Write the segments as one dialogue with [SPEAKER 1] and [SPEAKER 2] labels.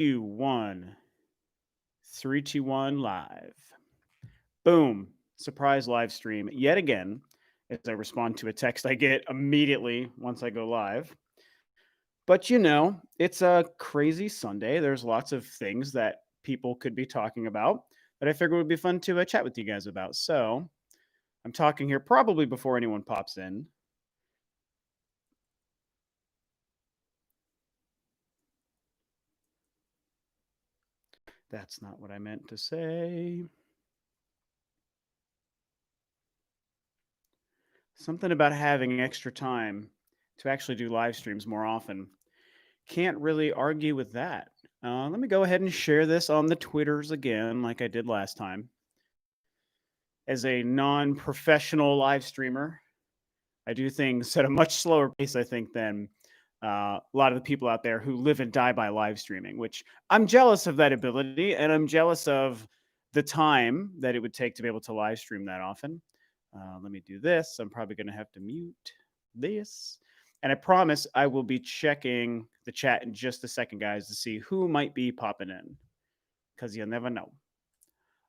[SPEAKER 1] 2, 1. 3, 2, 1, live. Boom. Surprise live stream yet again as I respond to a text I get immediately once I go live. But it's a crazy Sunday. There's lots of things that people could be talking about that I figured would be fun to chat with you guys about. So I'm talking here probably before anyone pops in. That's not what I meant to say. Something about having extra time to actually do live streams more often. Can't really argue with that. Let me go ahead and share this on the Twitters again, like I did last time. As a non professional live streamer, I do things at a much slower pace, I think, than a lot of the people out there who live and die by live streaming, which I'm jealous of that ability. And I'm jealous of the time that it would take to be able to live stream that often. Let me do this. I'm probably going to have to mute this. And I promise I will be checking the chat in just a second, guys, to see who might be popping in, because you'll never know.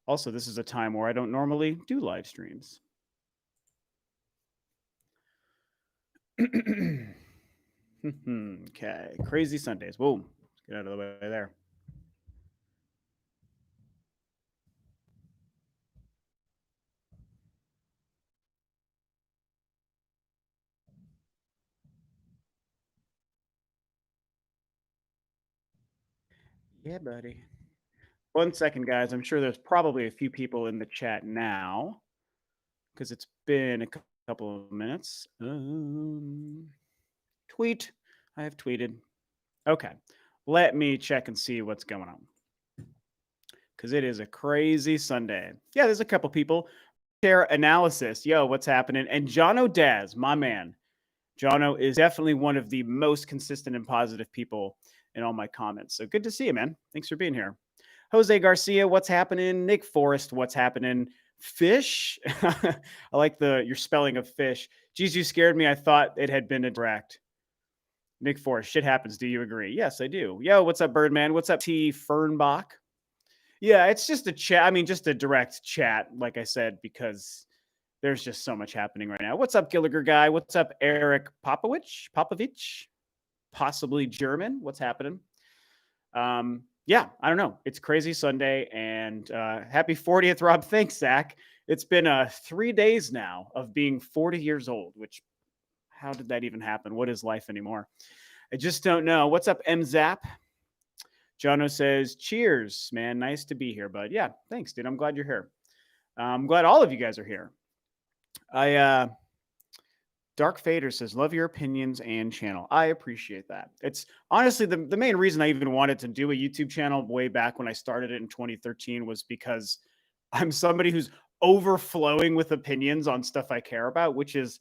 [SPEAKER 1] Also, this is a time where I don't normally do live streams. Okay, crazy Sundays. Whoa, let's get out of the way there. Yeah, buddy. 1 second, guys. I'm sure there's probably a few people in the chat now because it's been a couple of minutes. Tweet. I have tweeted. Okay. Let me check and see what's going on because it is a crazy Sunday. Yeah, there's a couple people. Share analysis. Yo, what's happening? And Jono Daz, my man. Jono is definitely one of the most consistent and positive people in all my comments. So good to see you, man. Thanks for being here. Jose Garcia, what's happening? Nick Forrest, what's happening? Fish. I like your spelling of fish. Geez, you scared me. I thought it had been incorrect. Nick Forrest, shit happens. Do you agree? Yes, I do. Yo, what's up, Birdman? What's up, T Fernbach? Yeah, it's just a chat. I mean, just a direct chat, like I said, because there's just so much happening right now. What's up, Gilliger guy? What's up, Eric Popovich? Possibly German. What's happening? Yeah, I don't know. It's crazy Sunday, and happy 40th, Rob. Thanks, Zach. It's been 3 days now of being 40 years old, which how did that even happen? What is life anymore? I just don't know. What's up, MZap? Jono says, cheers, man. Nice to be here, bud. Yeah, thanks, dude. I'm glad you're here. I'm glad all of you guys are here. Dark Fader says, love your opinions and channel. I appreciate that. It's honestly the main reason I even wanted to do a YouTube channel way back when I started it in 2013 was because I'm somebody who's overflowing with opinions on stuff I care about, which is,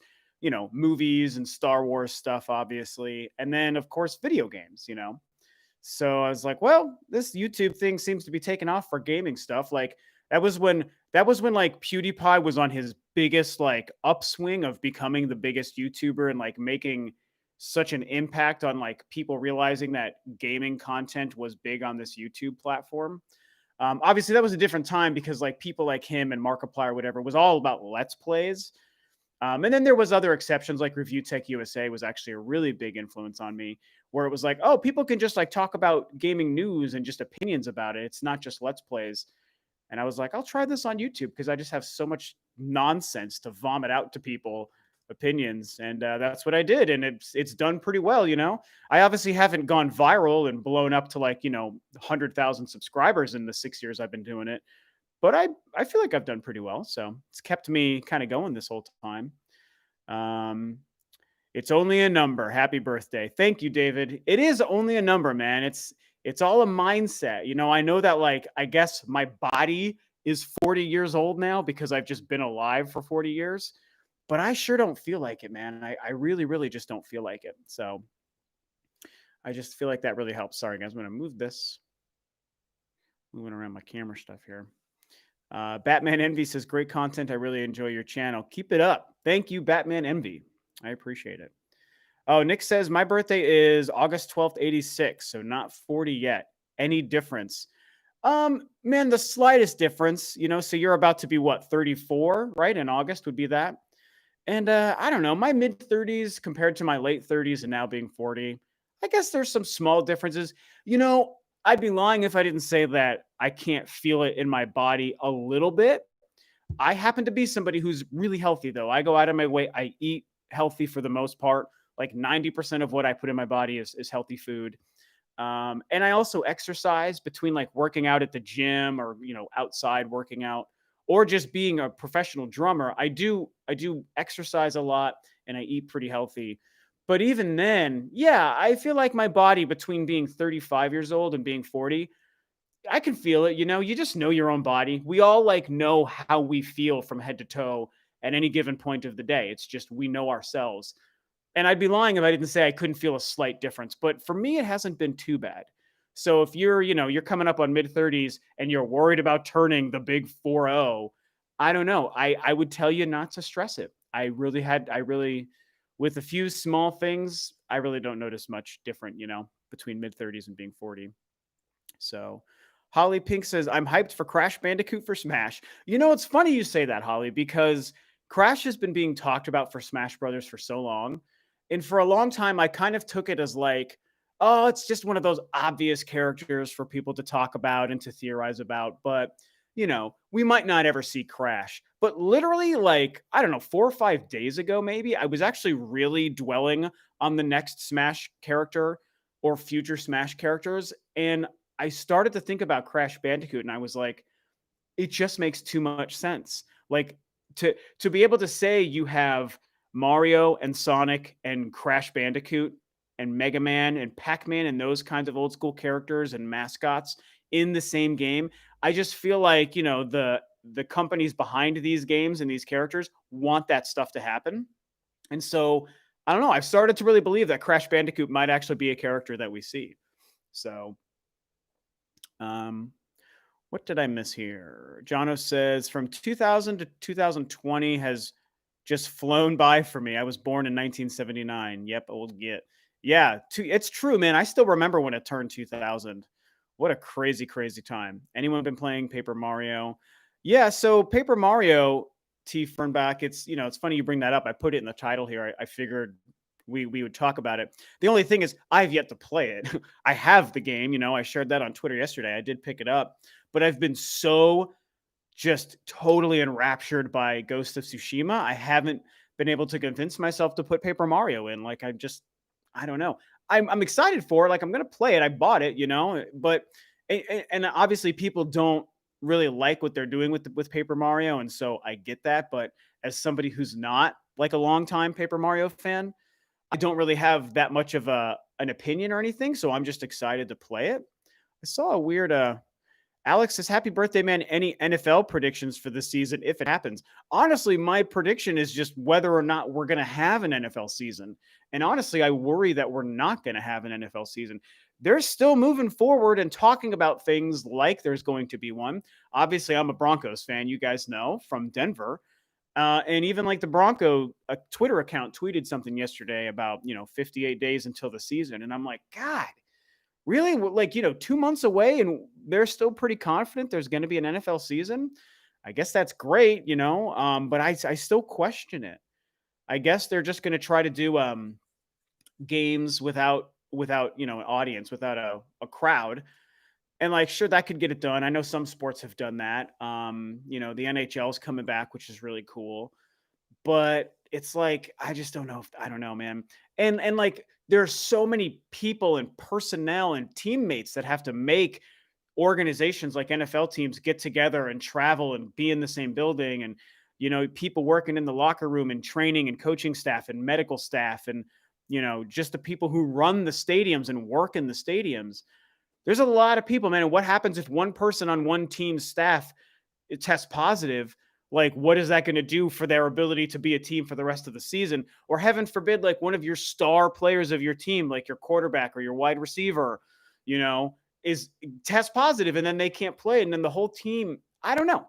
[SPEAKER 1] movies and Star Wars stuff, obviously. And then, of course, video games, So I was like, well, this YouTube thing seems to be taking off for gaming stuff. Like that was when like PewDiePie was on his biggest like upswing of becoming the biggest YouTuber and like making such an impact on like people realizing that gaming content was big on this YouTube platform. Obviously, that was a different time because like people like him and Markiplier or whatever was all about Let's Plays. And then there was other exceptions like Review Tech USA was actually a really big influence on me where it was like, oh, people can just like talk about gaming news and just opinions about it. It's not just Let's Plays. And I was like, I'll try this on YouTube because I just have so much nonsense to vomit out to people opinions. And that's what I did. And it's done pretty well, I obviously haven't gone viral and blown up to like, 100,000 subscribers in the 6 years I've been doing it. But I feel like I've done pretty well. So it's kept me kind of going this whole time. It's only a number. Happy birthday. Thank you, David. It is only a number, man. It's all a mindset. I know that like I guess my body is 40 years old now because I've just been alive for 40 years. But I sure don't feel like it, man. I really, really just don't feel like it. So I just feel like that really helps. Sorry, guys. I'm going to move this. Moving around my camera stuff here. Batman Envy says, great content. I really enjoy your channel. Keep it up. Thank you, Batman Envy. I appreciate it. Oh, Nick says, my birthday is August 12th, 86. So not 40 yet. Any difference? Man, the slightest difference, so you're about to be what, 34, right? In August would be that. And I don't know, my mid 30s compared to my late 30s and now being 40, I guess there's some small differences. You know, I'd be lying if I didn't say that I can't feel it in my body a little bit. I happen to be somebody who's really healthy, though. I go out of my way, I eat healthy for the most part. Like 90% of what I put in my body is healthy food. And I also exercise between like working out at the gym or outside working out or just being a professional drummer. I do exercise a lot and I eat pretty healthy. But even then, yeah, I feel like my body between being 35 years old and being 40, I can feel it. You just know your own body. We all like know how we feel from head to toe at any given point of the day. It's just we know ourselves. And I'd be lying if I didn't say I couldn't feel a slight difference, but for me, it hasn't been too bad. So if you're coming up on mid 30s and you're worried about turning the big 40, I don't know. I would tell you not to stress it. With a few small things, I really don't notice much different, between mid 30s and being 40. So Holly Pink says, I'm hyped for Crash Bandicoot for Smash. It's funny you say that, Holly, because Crash has been being talked about for Smash Brothers for so long. And for a long time, I kind of took it as like, oh, it's just one of those obvious characters for people to talk about and to theorize about. But, we might not ever see Crash. But literally, like, I don't know, 4 or 5 days ago, maybe, I was actually really dwelling on the next Smash character or future Smash characters. And I started to think about Crash Bandicoot and I was like, it just makes too much sense. Like to be able to say you have Mario and Sonic and Crash Bandicoot and Mega Man and Pac-Man and those kinds of old school characters and mascots in the same game. I just feel like, the companies behind these games and these characters want that stuff to happen. And so, I don't know, I've started to really believe that Crash Bandicoot might actually be a character that we see. So, um, what did I miss here? Jono says from 2000 to 2020 has just flown by for me. I was born in 1979. Yep, old git. Yeah, it's true, man. I still remember when it turned 2000. What a crazy, crazy time. Anyone been playing Paper Mario? Yeah, so Paper Mario, T Fernback, it's funny you bring that up. I put it in the title here. I figured we would talk about it. The only thing is I've yet to play it. I have the game, I shared that on Twitter yesterday. I did pick it up, but I've been so just totally enraptured by Ghost of Tsushima. I haven't been able to convince myself to put Paper Mario in. Like I don't know. I'm excited for it. Like I'm gonna play it. I bought it, but and obviously people don't really like what they're doing with Paper Mario, and so I get that. But as somebody who's not like a longtime Paper Mario fan, I don't really have that much of an opinion or anything. So I'm just excited to play it. I saw a weird Alex says, happy birthday, man. Any NFL predictions for the season if it happens? Honestly, my prediction is just whether or not we're going to have an NFL season. And honestly, I worry that we're not going to have an NFL season. They're still moving forward and talking about things like there's going to be one. Obviously, I'm a Broncos fan, you guys know, from Denver. And even like the Bronco Twitter account tweeted something yesterday about, 58 days until the season. And I'm like, God, really? Like, 2 months away and they're still pretty confident there's going to be an NFL season? I guess that's great, but I still question it. I guess they're just going to try to do games without, an audience, without a crowd. And like, sure, that could get it done. I know some sports have done that. The NHL is coming back, which is really cool. But it's like, I just don't know I don't know, man. And like there's so many people and personnel and teammates that have to make organizations like NFL teams get together and travel and be in the same building and people working in the locker room and training and coaching staff and medical staff and just the people who run the stadiums and work in the stadiums. There's a lot of people, man. And what happens if one person on one team's staff tests positive? Like, what is that going to do for their ability to be a team for the rest of the season? Or heaven forbid, like one of your star players of your team, like your quarterback or your wide receiver, is test positive and then they can't play. And then the whole team, I don't know.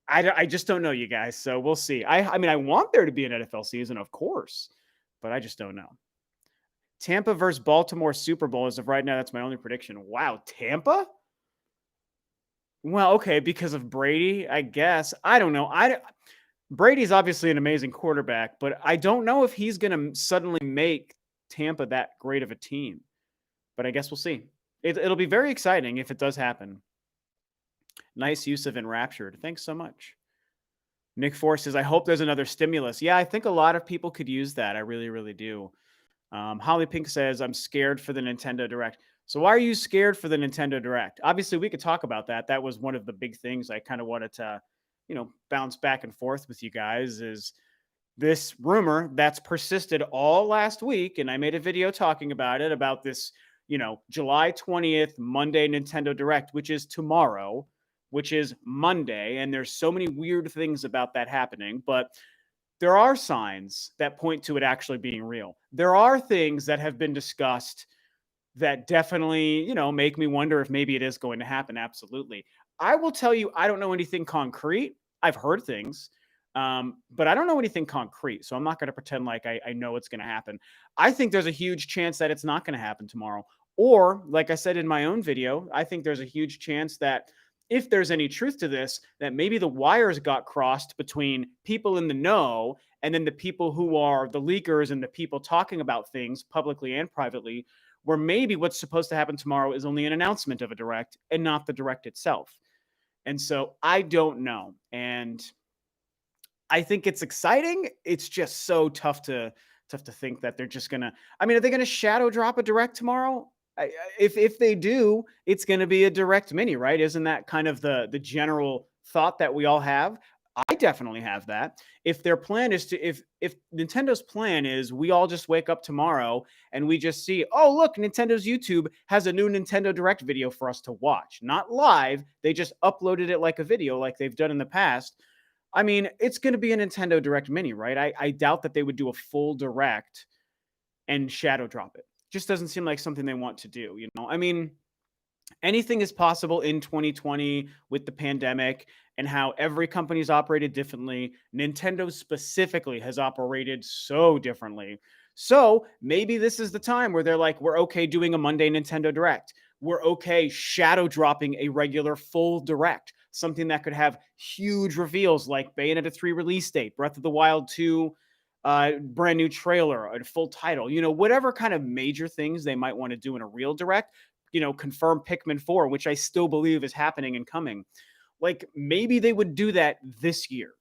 [SPEAKER 1] I just don't know, you guys. So we'll see. I mean, I want there to be an NFL season, of course, but I just don't know. Tampa versus Baltimore Super Bowl as of right now. That's my only prediction. Wow, Tampa? Well, okay, because of Brady, I guess. I don't know. Brady's obviously an amazing quarterback, but I don't know if he's going to suddenly make Tampa that great of a team. But I guess we'll see. It'll be very exciting if it does happen. Nice use of enraptured. Thanks so much. Nick Force says, I hope there's another stimulus. Yeah, I think a lot of people could use that. I really, really do. Holly Pink says, I'm scared for the Nintendo Direct. So why are you scared for the Nintendo Direct? Obviously, we could talk about that. That was one of the big things I kind of wanted to, bounce back and forth with you guys is this rumor that's persisted all last week. And I made a video talking about it, about this, July 20th, Monday Nintendo Direct, which is tomorrow, which is Monday. And there's so many weird things about that happening. But there are signs that point to it actually being real. There are things that have been discussed that definitely, make me wonder if maybe it is going to happen. Absolutely. I will tell you, I don't know anything concrete. I've heard things, but I don't know anything concrete. So I'm not going to pretend like I know it's going to happen. I think there's a huge chance that it's not going to happen tomorrow. Or, like I said in my own video, I think there's a huge chance that if there's any truth to this, that maybe the wires got crossed between people in the know and then the people who are the leakers and the people talking about things publicly and privately, where maybe what's supposed to happen tomorrow is only an announcement of a direct and not the direct itself. And so I don't know. And I think it's exciting. It's just so tough to think that they're just gonna. I mean, are they gonna shadow drop a direct tomorrow? If they do, it's gonna be a direct mini, right? Isn't that kind of the general thought that we all have? I definitely have that. If their plan is to, if Nintendo's plan is we all just wake up tomorrow and we just see, oh look, Nintendo's YouTube has a new Nintendo Direct video for us to watch, not live. They just uploaded it like a video, like they've done in the past. I mean, it's going to be a Nintendo Direct Mini, right? I doubt that they would do a full Direct and shadow drop it. Just doesn't seem like something they want to do, I mean, anything is possible in 2020 with the pandemic and how every company's operated differently. Nintendo specifically has operated so differently. So maybe this is the time where they're like, we're okay doing a Monday Nintendo Direct. We're okay shadow dropping a regular full Direct, something that could have huge reveals like Bayonetta 3 release date, Breath of the Wild 2 brand new trailer, a full title, whatever kind of major things they might want to do in a real Direct, confirm Pikmin 4, which I still believe is happening and coming. Like maybe they would do that this year.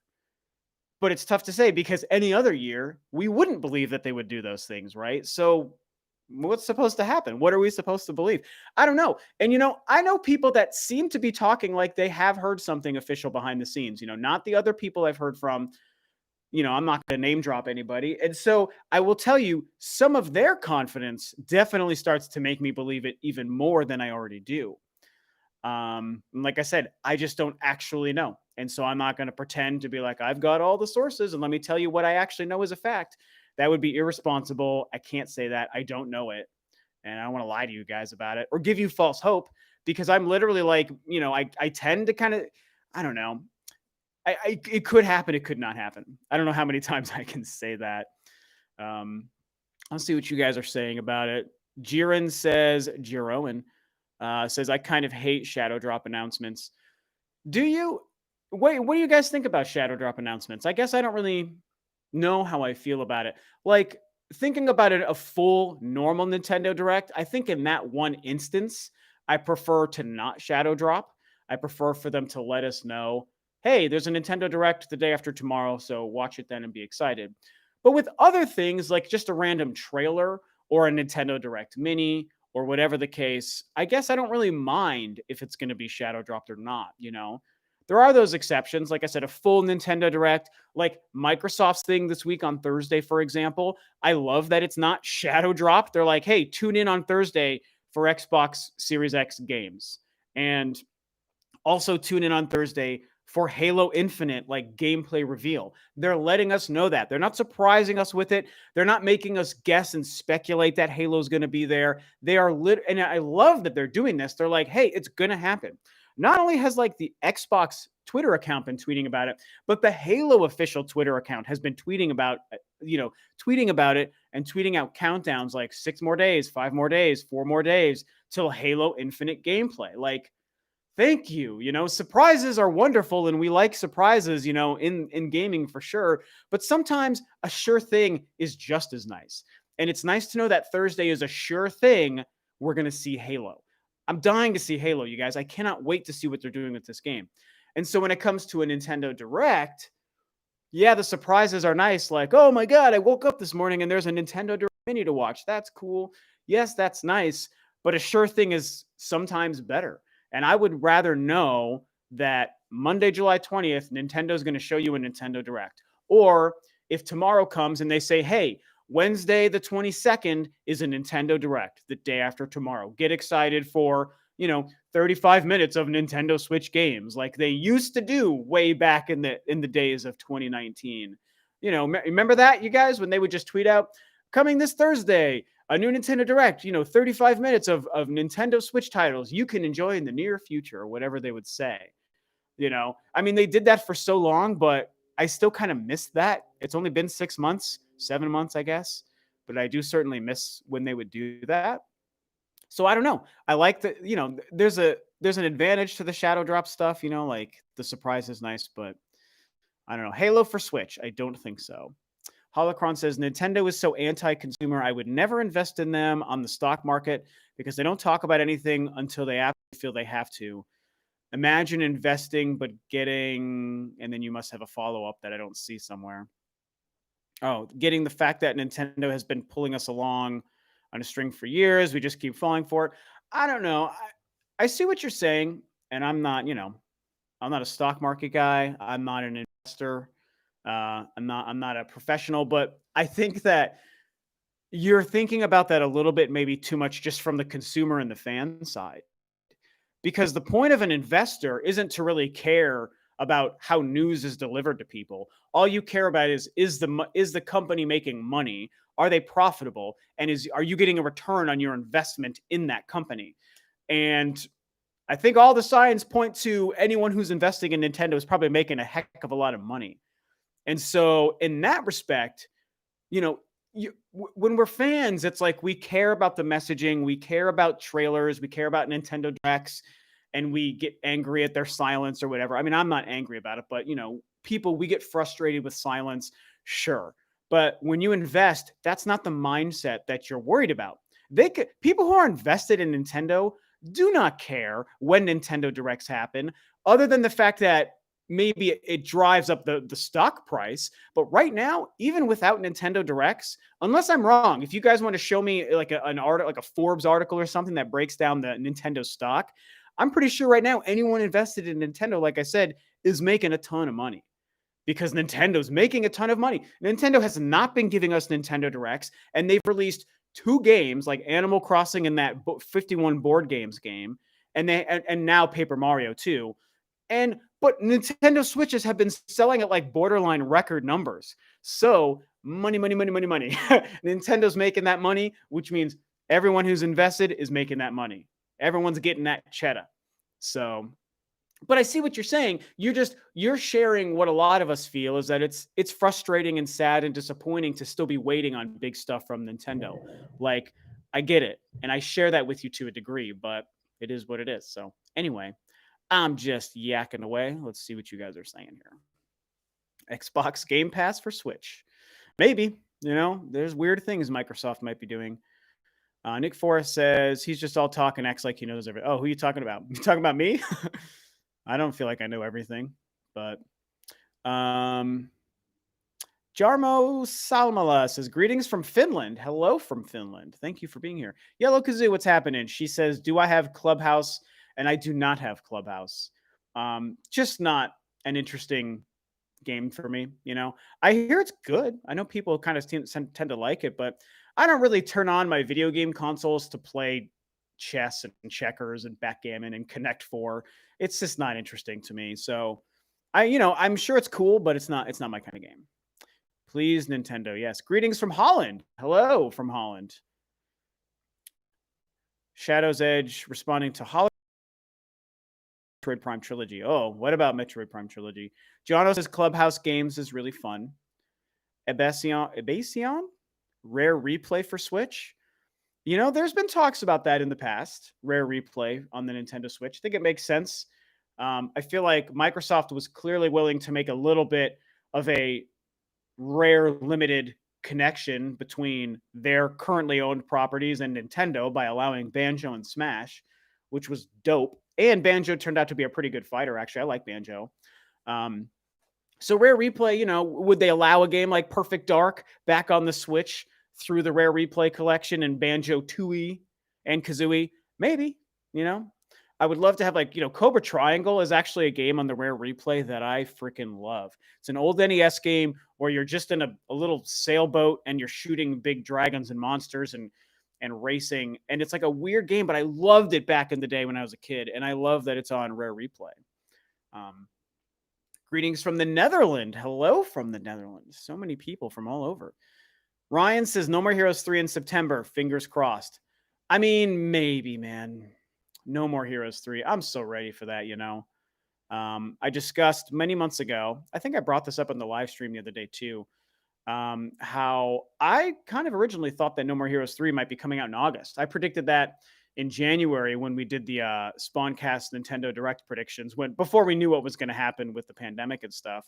[SPEAKER 1] But it's tough to say because any other year, we wouldn't believe that they would do those things, right? So what's supposed to happen? What are we supposed to believe? I don't know. And I know people that seem to be talking like they have heard something official behind the scenes, not the other people I've heard from. I'm not going to name drop anybody. And so I will tell you, some of their confidence definitely starts to make me believe it even more than I already do. Like I said, I just don't actually know. And so I'm not going to pretend to be like, I've got all the sources and let me tell you what I actually know is a fact. That would be irresponsible. I can't say that. I don't know it. And I don't want to lie to you guys about it or give you false hope because I'm literally like, I tend to kind of, I don't know. It could happen. It could not happen. I don't know how many times I can say that. I'll see what you guys are saying about it. Jiren says, says, I kind of hate shadow drop announcements. Do you? Wait, what do you guys think about shadow drop announcements? I guess I don't really know how I feel about it. Like thinking about it, a full normal Nintendo Direct, I think in that one instance, I prefer to not shadow drop. I prefer for them to let us know, hey, there's a Nintendo Direct the day after tomorrow, so watch it then and be excited. But with other things like just a random trailer or a Nintendo Direct Mini or whatever the case, I guess I don't really mind if it's going to be shadow dropped or not. There are those exceptions. Like I said, a full Nintendo Direct, like Microsoft's thing this week on Thursday, for example. I love that it's not shadow dropped. They're like, hey, tune in on Thursday for Xbox Series X games. And also tune in on Thursday for Halo Infinite, like gameplay reveal. They're letting us know that. They're not surprising us with it. They're not making us guess and speculate that Halo's going to be there. They are and I love that they're doing this. They're like, hey, it's going to happen. Not only has like the Xbox Twitter account been tweeting about it, but the Halo official Twitter account has been tweeting about it and tweeting out countdowns like 6 more days, 5 more days, 4 more days till Halo Infinite gameplay. Like, thank you. Surprises are wonderful and we like surprises, in gaming for sure. But sometimes a sure thing is just as nice. And it's nice to know that Thursday is a sure thing we're going to see Halo. I'm dying to see Halo, you guys. I cannot wait to see what they're doing with this game. And so when it comes to a Nintendo Direct, yeah, the surprises are nice. Like, oh my God, I woke up this morning and there's a Nintendo Direct Mini to watch. That's cool. Yes, that's nice. But a sure thing is sometimes better. And I would rather know that Monday, July 20th, Nintendo's going to show you a Nintendo Direct. Or if tomorrow comes and they say, hey, Wednesday, the 22nd is a Nintendo Direct, the day after tomorrow. Get excited for, 35 minutes of Nintendo Switch games like they used to do way back in the days of 2019. Remember that, you guys, when they would just tweet out, coming this Thursday, a new Nintendo Direct, 35 minutes of Nintendo Switch titles you can enjoy in the near future, or whatever they would say. They did that for so long, but I still kind of miss that. It's only been 6 months, 7 months, I guess, but I do certainly miss when they would do that. So I don't know. I like that, there's an advantage to the shadow drop stuff, like the surprise is nice, but I don't know. Halo for Switch, I don't think so. Holocron says Nintendo is so anti-consumer. I would never invest in them on the stock market because they don't talk about anything until they absolutely feel they have to. Imagine investing but getting, and then you must have a follow-up that I don't see somewhere. Oh, getting the fact that Nintendo has been pulling us along on a string for years. We just keep falling for it. I don't know. I see what you're saying, and I'm not a stock market guy. I'm not an investor. I'm not a professional, but I think that you're thinking about that a little bit, maybe too much, just from the consumer and the fan side. Because the point of an investor isn't to really care about how news is delivered to people. All you care about is the company making money? Are they profitable? And are you getting a return on your investment in that company? And I think all the signs point to anyone who's investing in Nintendo is probably making a heck of a lot of money. And so in that respect, when we're fans, it's like we care about the messaging, we care about trailers, we care about Nintendo Directs, and we get angry at their silence or whatever. I'm not angry about it, but people, we get frustrated with silence, sure. But when you invest, that's not the mindset that you're worried about. People who are invested in Nintendo do not care when Nintendo Directs happen, other than the fact that maybe it drives up the stock price. But right now, even without Nintendo Directs, unless I'm wrong, if you guys want to show me like an article, like a Forbes article or something that breaks down the Nintendo stock, I'm pretty sure right now anyone invested in Nintendo, like I said, is making a ton of money because Nintendo's making a ton of money. Nintendo has not been giving us Nintendo Directs, and they've released 2 games like Animal Crossing and that 51 board games game, and now Paper Mario 2. But Nintendo Switches have been selling at like borderline record numbers. So money, money, money, money, money. Nintendo's making that money, which means everyone who's invested is making that money. Everyone's getting that cheddar. So, but I see what you're saying. You're sharing what a lot of us feel is that it's frustrating and sad and disappointing to still be waiting on big stuff from Nintendo. Like, I get it. And I share that with you to a degree, but it is what it is. So anyway, I'm just yakking away. Let's see what you guys are saying here. Xbox Game Pass for Switch. Maybe, there's weird things Microsoft might be doing. Nick Forrest says he's just all talking X like he knows everything. Oh, who are you talking about? You talking about me? I don't feel like I know everything, but Jarmo Salmala says greetings from Finland. Hello from Finland. Thank you for being here. Yellow Kazoo, what's happening? She says, do I have Clubhouse? And I do not have Clubhouse. Just not an interesting game for me. I hear it's good. I know people kind of tend to like it, but I don't really turn on my video game consoles to play chess and checkers and backgammon and Connect Four. It's just not interesting to me. So I'm sure it's cool, but it's not my kind of game. Please, Nintendo. Yes. Greetings from Holland. Hello from Holland. Shadow's Edge responding to Holland. Metroid Prime Trilogy. Oh, what about Metroid Prime Trilogy? Jono says Clubhouse Games is really fun. Ebasion Rare Replay for Switch. There's been talks about that in the past. Rare Replay on the Nintendo Switch. I think it makes sense. I feel like Microsoft was clearly willing to make a little bit of a rare limited connection between their currently owned properties and Nintendo by allowing Banjo and Smash, which was dope. And Banjo turned out to be a pretty good fighter, actually. I like Banjo. Um, so Rare Replay, would they allow a game like Perfect Dark back on the Switch through the Rare Replay collection and Banjo Tooie and Kazooie? Maybe, you know. I would love to have Cobra Triangle is actually a game on the Rare Replay that I freaking love. It's an old NES game where you're just in a little sailboat and you're shooting big dragons and monsters and racing. And it's like a weird game, but I loved it back in the day when I was a kid. And I love that it's on Rare Replay. Greetings from the Netherlands. Hello from the Netherlands. So many people from all over. Ryan says No More Heroes 3 in September. Fingers crossed. I mean, maybe, man. No More Heroes 3. I'm so ready for that, I discussed many months ago, I think I brought this up in the live stream the other day too, how I kind of originally thought that No More Heroes 3 might be coming out in August. I predicted that in January when we did the Spawncast Nintendo Direct predictions, before we knew what was going to happen with the pandemic and stuff.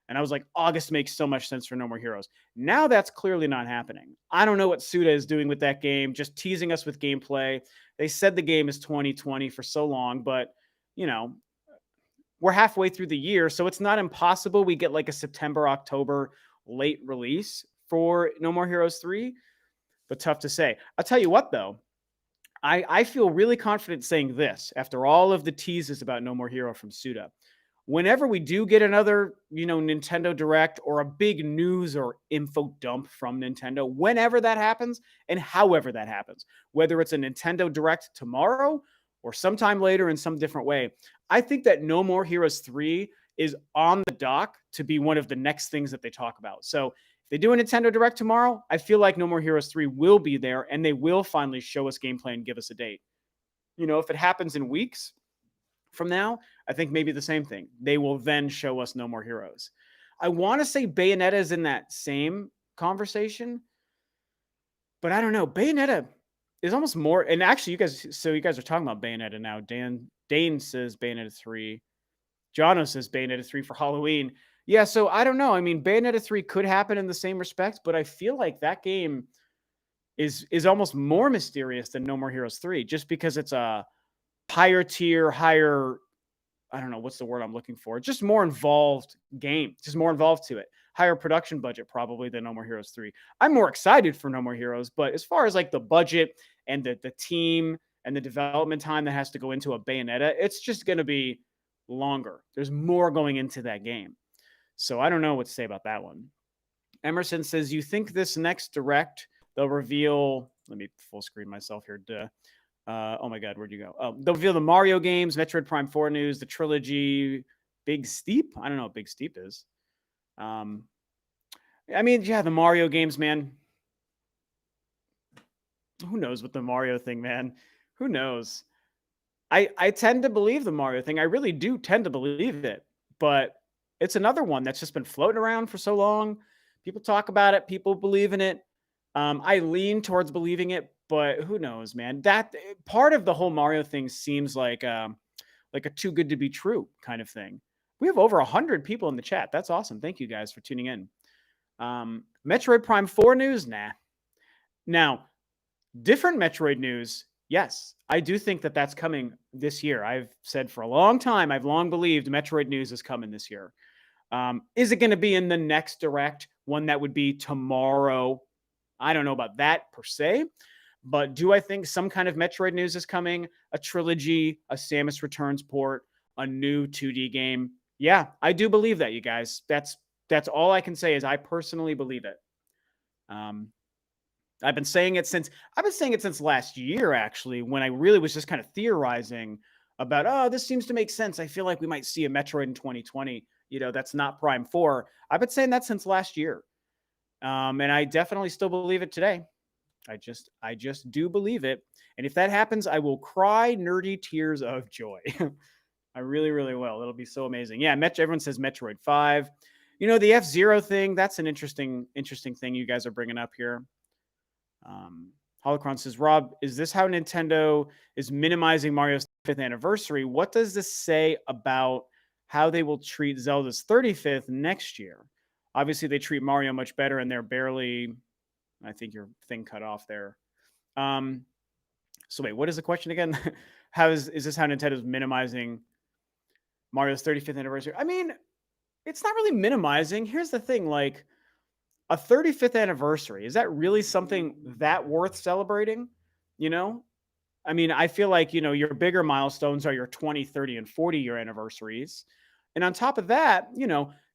[SPEAKER 1] And I was like, August makes so much sense for No More Heroes. Now that's clearly not happening. I don't know what Suda is doing with that game, just teasing us with gameplay. They said the game is 2020 for so long, but, we're halfway through the year, so it's not impossible we get like a September, October late release for No More Heroes 3, but tough to say. I'll tell you what, though. I feel really confident saying this after all of the teases about No More Hero from Suda. Whenever we do get another, Nintendo Direct or a big news or info dump from Nintendo, whenever that happens and however that happens, whether it's a Nintendo Direct tomorrow or sometime later in some different way, I think that No More Heroes 3 is on the dock to be one of the next things that they talk about. So if they do a Nintendo Direct tomorrow, I feel like No More Heroes 3 will be there and they will finally show us gameplay and give us a date. If it happens in weeks from now, I think maybe the same thing. They will then show us No More Heroes. I want to say Bayonetta is in that same conversation, but I don't know. Bayonetta is almost more, and actually you guys are talking about Bayonetta now. Dane says Bayonetta 3. Jono says Bayonetta 3 for Halloween. Yeah, so I don't know. I mean, Bayonetta 3 could happen in the same respect, but I feel like that game is almost more mysterious than No More Heroes 3, just because it's a higher tier, I don't know what's the word I'm looking for. Just more involved game, just more involved to it. Higher production budget probably than No More Heroes 3. I'm more excited for No More Heroes, but as far as like the budget and the team and the development time that has to go into a Bayonetta, it's just going to be longer. There's more going into that game. So I don't know what to say about that one. Emerson says, you think this next Direct, they'll reveal, let me full screen myself here. Oh my God, where'd you go? Oh, they'll reveal the Mario games, Metroid Prime 4 news, the trilogy, Big Steep. I don't know what Big Steep is. I mean, yeah, the Mario games, man. Who knows with the Mario thing, man? Who knows? I tend to believe the Mario thing. I really do tend to believe it, but it's another one that's just been floating around for so long. People talk about it. People believe in it. I lean towards believing it, but who knows, man? That part of the whole Mario thing seems like a too good to be true kind of thing. We have over 100 people in the chat. That's awesome. Thank you guys for tuning in. Metroid Prime 4 news? Nah. Now, different Metroid news. Yes, I do think that that's coming this year. I've said for a long time, I've long believed Metroid news is coming this year. Is it going to be in the next Direct? One that would be tomorrow? I don't know about that per se, but do I think some kind of Metroid news is coming? A trilogy, a Samus Returns port, a new 2D game? Yeah, I do believe that, you guys. That's all I can say is I personally believe it. I've been saying it since last year, actually, when I really was just kind of theorizing about, oh, this seems to make sense. I feel like we might see a Metroid in 2020, that's not Prime 4. I've been saying that since last year. And I definitely still believe it today. I just do believe it. And if that happens, I will cry nerdy tears of joy. I really, really will. It'll be so amazing. Yeah, everyone says Metroid 5. The F-Zero thing, that's an interesting thing you guys are bringing up here. Um, Holocron says, Rob, is this how Nintendo is minimizing Mario's 5th anniversary? What does this say about how they will treat Zelda's 35th next year? Obviously, they treat Mario much better, and they're barely. I think your thing cut off there. Um, so wait, what is the question again? How is this how Nintendo's minimizing Mario's 35th anniversary? I mean, it's not really minimizing. Here's the thing, like a 35th anniversary, is that really something that worth celebrating? You know? I mean, I feel like, your bigger milestones are your 20, 30, and 40-year anniversaries. And on top of that,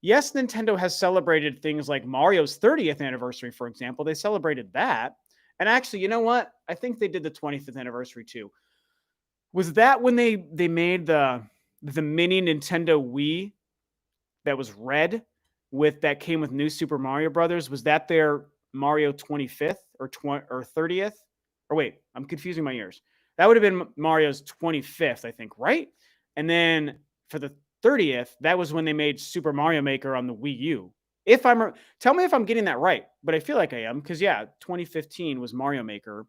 [SPEAKER 1] yes, Nintendo has celebrated things like Mario's 30th anniversary, for example. They celebrated that. And actually, you know what? I think they did the 25th anniversary too. Was that when they made the mini Nintendo Wii that was red that came with New Super Mario Brothers? Was that their Mario 25th or 30th? Or wait, I'm confusing my years. That would have been Mario's 25th, I think, right? And then for the 30th, that was when they made Super Mario Maker on the Wii U. Tell me if I'm getting that right, but I feel like I am because 2015 was Mario Maker.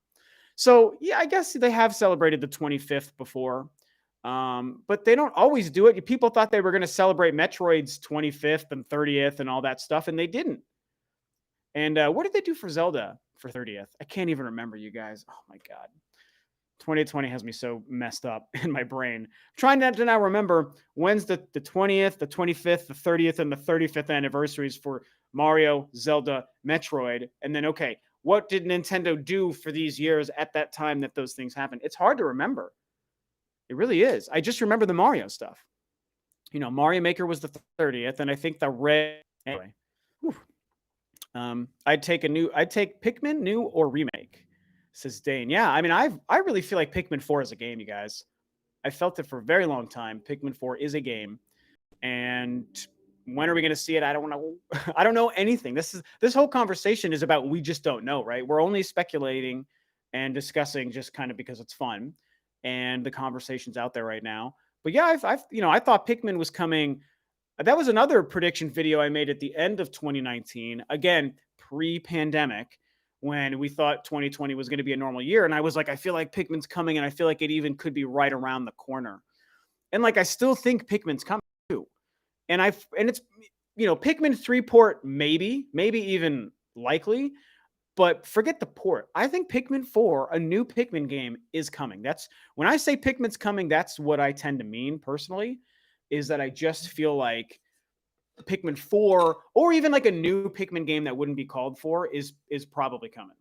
[SPEAKER 1] So yeah, I guess they have celebrated the 25th before. But they don't always do it. People thought they were going to celebrate Metroid's 25th and 30th and all that stuff, and they didn't. And what did they do for Zelda for 30th? I can't even remember, you guys. Oh my God. 2020 has me so messed up in my brain. Trying to now remember when's the 20th, the 25th, the 30th, and the 35th anniversaries for Mario, Zelda, Metroid. And then, okay, what did Nintendo do for these years at that time that those things happened? It's hard to remember. It really is. I just remember the Mario stuff. Mario Maker was the 30th, and I think the red. Anyway, I'd take Pikmin new or remake. Says Dane. Yeah, I mean, I really feel like Pikmin 4 is a game, you guys. I felt it for a very long time. Pikmin 4 is a game, and when are we going to see it? I don't know. I don't know anything. This whole conversation is about we just don't know, right? We're only speculating and discussing just kind of because it's fun, and the conversation's out there right now. But yeah, I thought Pikmin was coming. That was another prediction video I made at the end of 2019. Again, pre-pandemic, when we thought 2020 was going to be a normal year. And I was like, I feel like Pikmin's coming, and I feel like it even could be right around the corner. And like, I still think Pikmin's coming too. And it's, Pikmin 3 port, maybe even likely, but forget the port. I think Pikmin 4, a new Pikmin game, is coming. That's when I say Pikmin's coming, that's what I tend to mean personally, is that I just feel like Pikmin 4 or even like a new Pikmin game that wouldn't be called 4 is probably coming.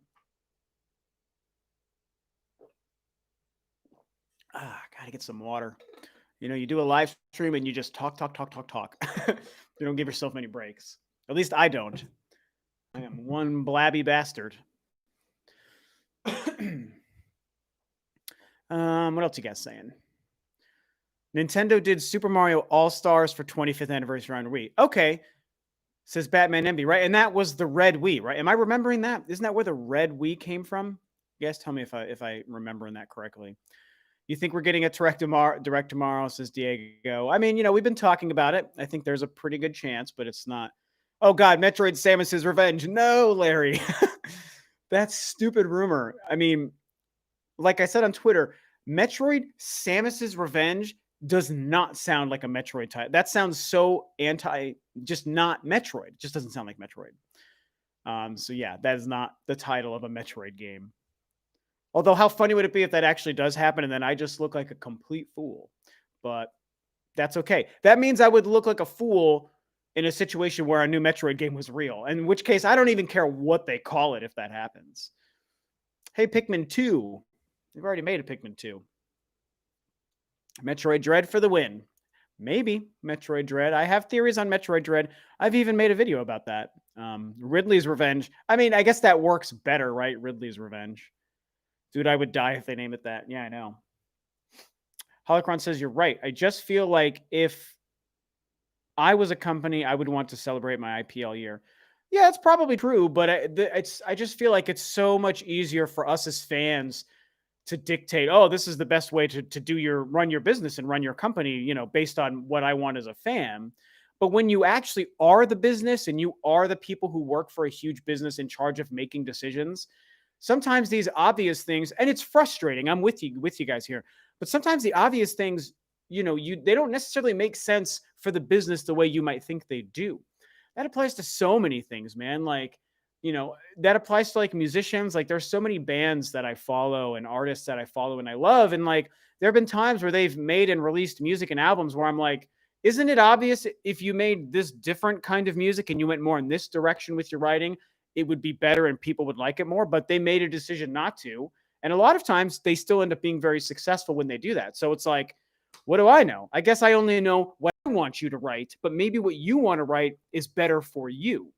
[SPEAKER 1] Gotta get some water. You do a live stream and you just talk. You don't give yourself any breaks. At least I don't. I am one blabby bastard. What else you guys saying? Nintendo did Super Mario All-Stars for 25th anniversary on Wii. Okay. Says Batman MB, right? And that was the red Wii, right? Am I remembering that? Isn't that where the red Wii came from? You guys tell me if I remembering that correctly. You think we're getting a direct tomorrow, says Diego. I mean, we've been talking about it. I think there's a pretty good chance, but it's not. Oh God, Metroid Samus's Revenge. No, Larry. That's stupid rumor. I mean, like I said on Twitter, Metroid Samus's Revenge does not sound like a Metroid title. That sounds so just not Metroid. It just doesn't sound like Metroid. So yeah, that is not the title of a Metroid game. Although how funny would it be if that actually does happen and then I just look like a complete fool? But that's okay. That means I would look like a fool in a situation where a new Metroid game was real, in which case I don't even care what they call it if that happens. Hey, Pikmin 2. They've already made a Pikmin 2. Metroid Dread for the win. Maybe Metroid Dread. I have theories on Metroid Dread. I've even made a video about that. Ridley's Revenge. I mean, I guess that works better, right? Ridley's Revenge. Dude, I would die if they name it that. Yeah, I know. Holocron says you're right. I just feel like if I was a company, I would want to celebrate my IPL year. Yeah, it's probably true, but I just feel like it's so much easier for us as fans to dictate, oh, this is the best way to run your business and run your company, based on what I want as a fan. But when you actually are the business and you are the people who work for a huge business in charge of making decisions, sometimes these obvious things, and it's frustrating. I'm with you guys here, but sometimes the obvious things, they don't necessarily make sense for the business the way you might think they do. That applies to so many things, man. Like, that applies to like musicians. Like, there's so many bands that I follow and artists that I follow and I love. And like, there have been times where they've made and released music and albums where I'm like, isn't it obvious if you made this different kind of music and you went more in this direction with your writing, it would be better and people would like it more? But they made a decision not to. And a lot of times they still end up being very successful when they do that. So it's like, what do I know? I guess I only know what I want you to write, but maybe what you want to write is better for you.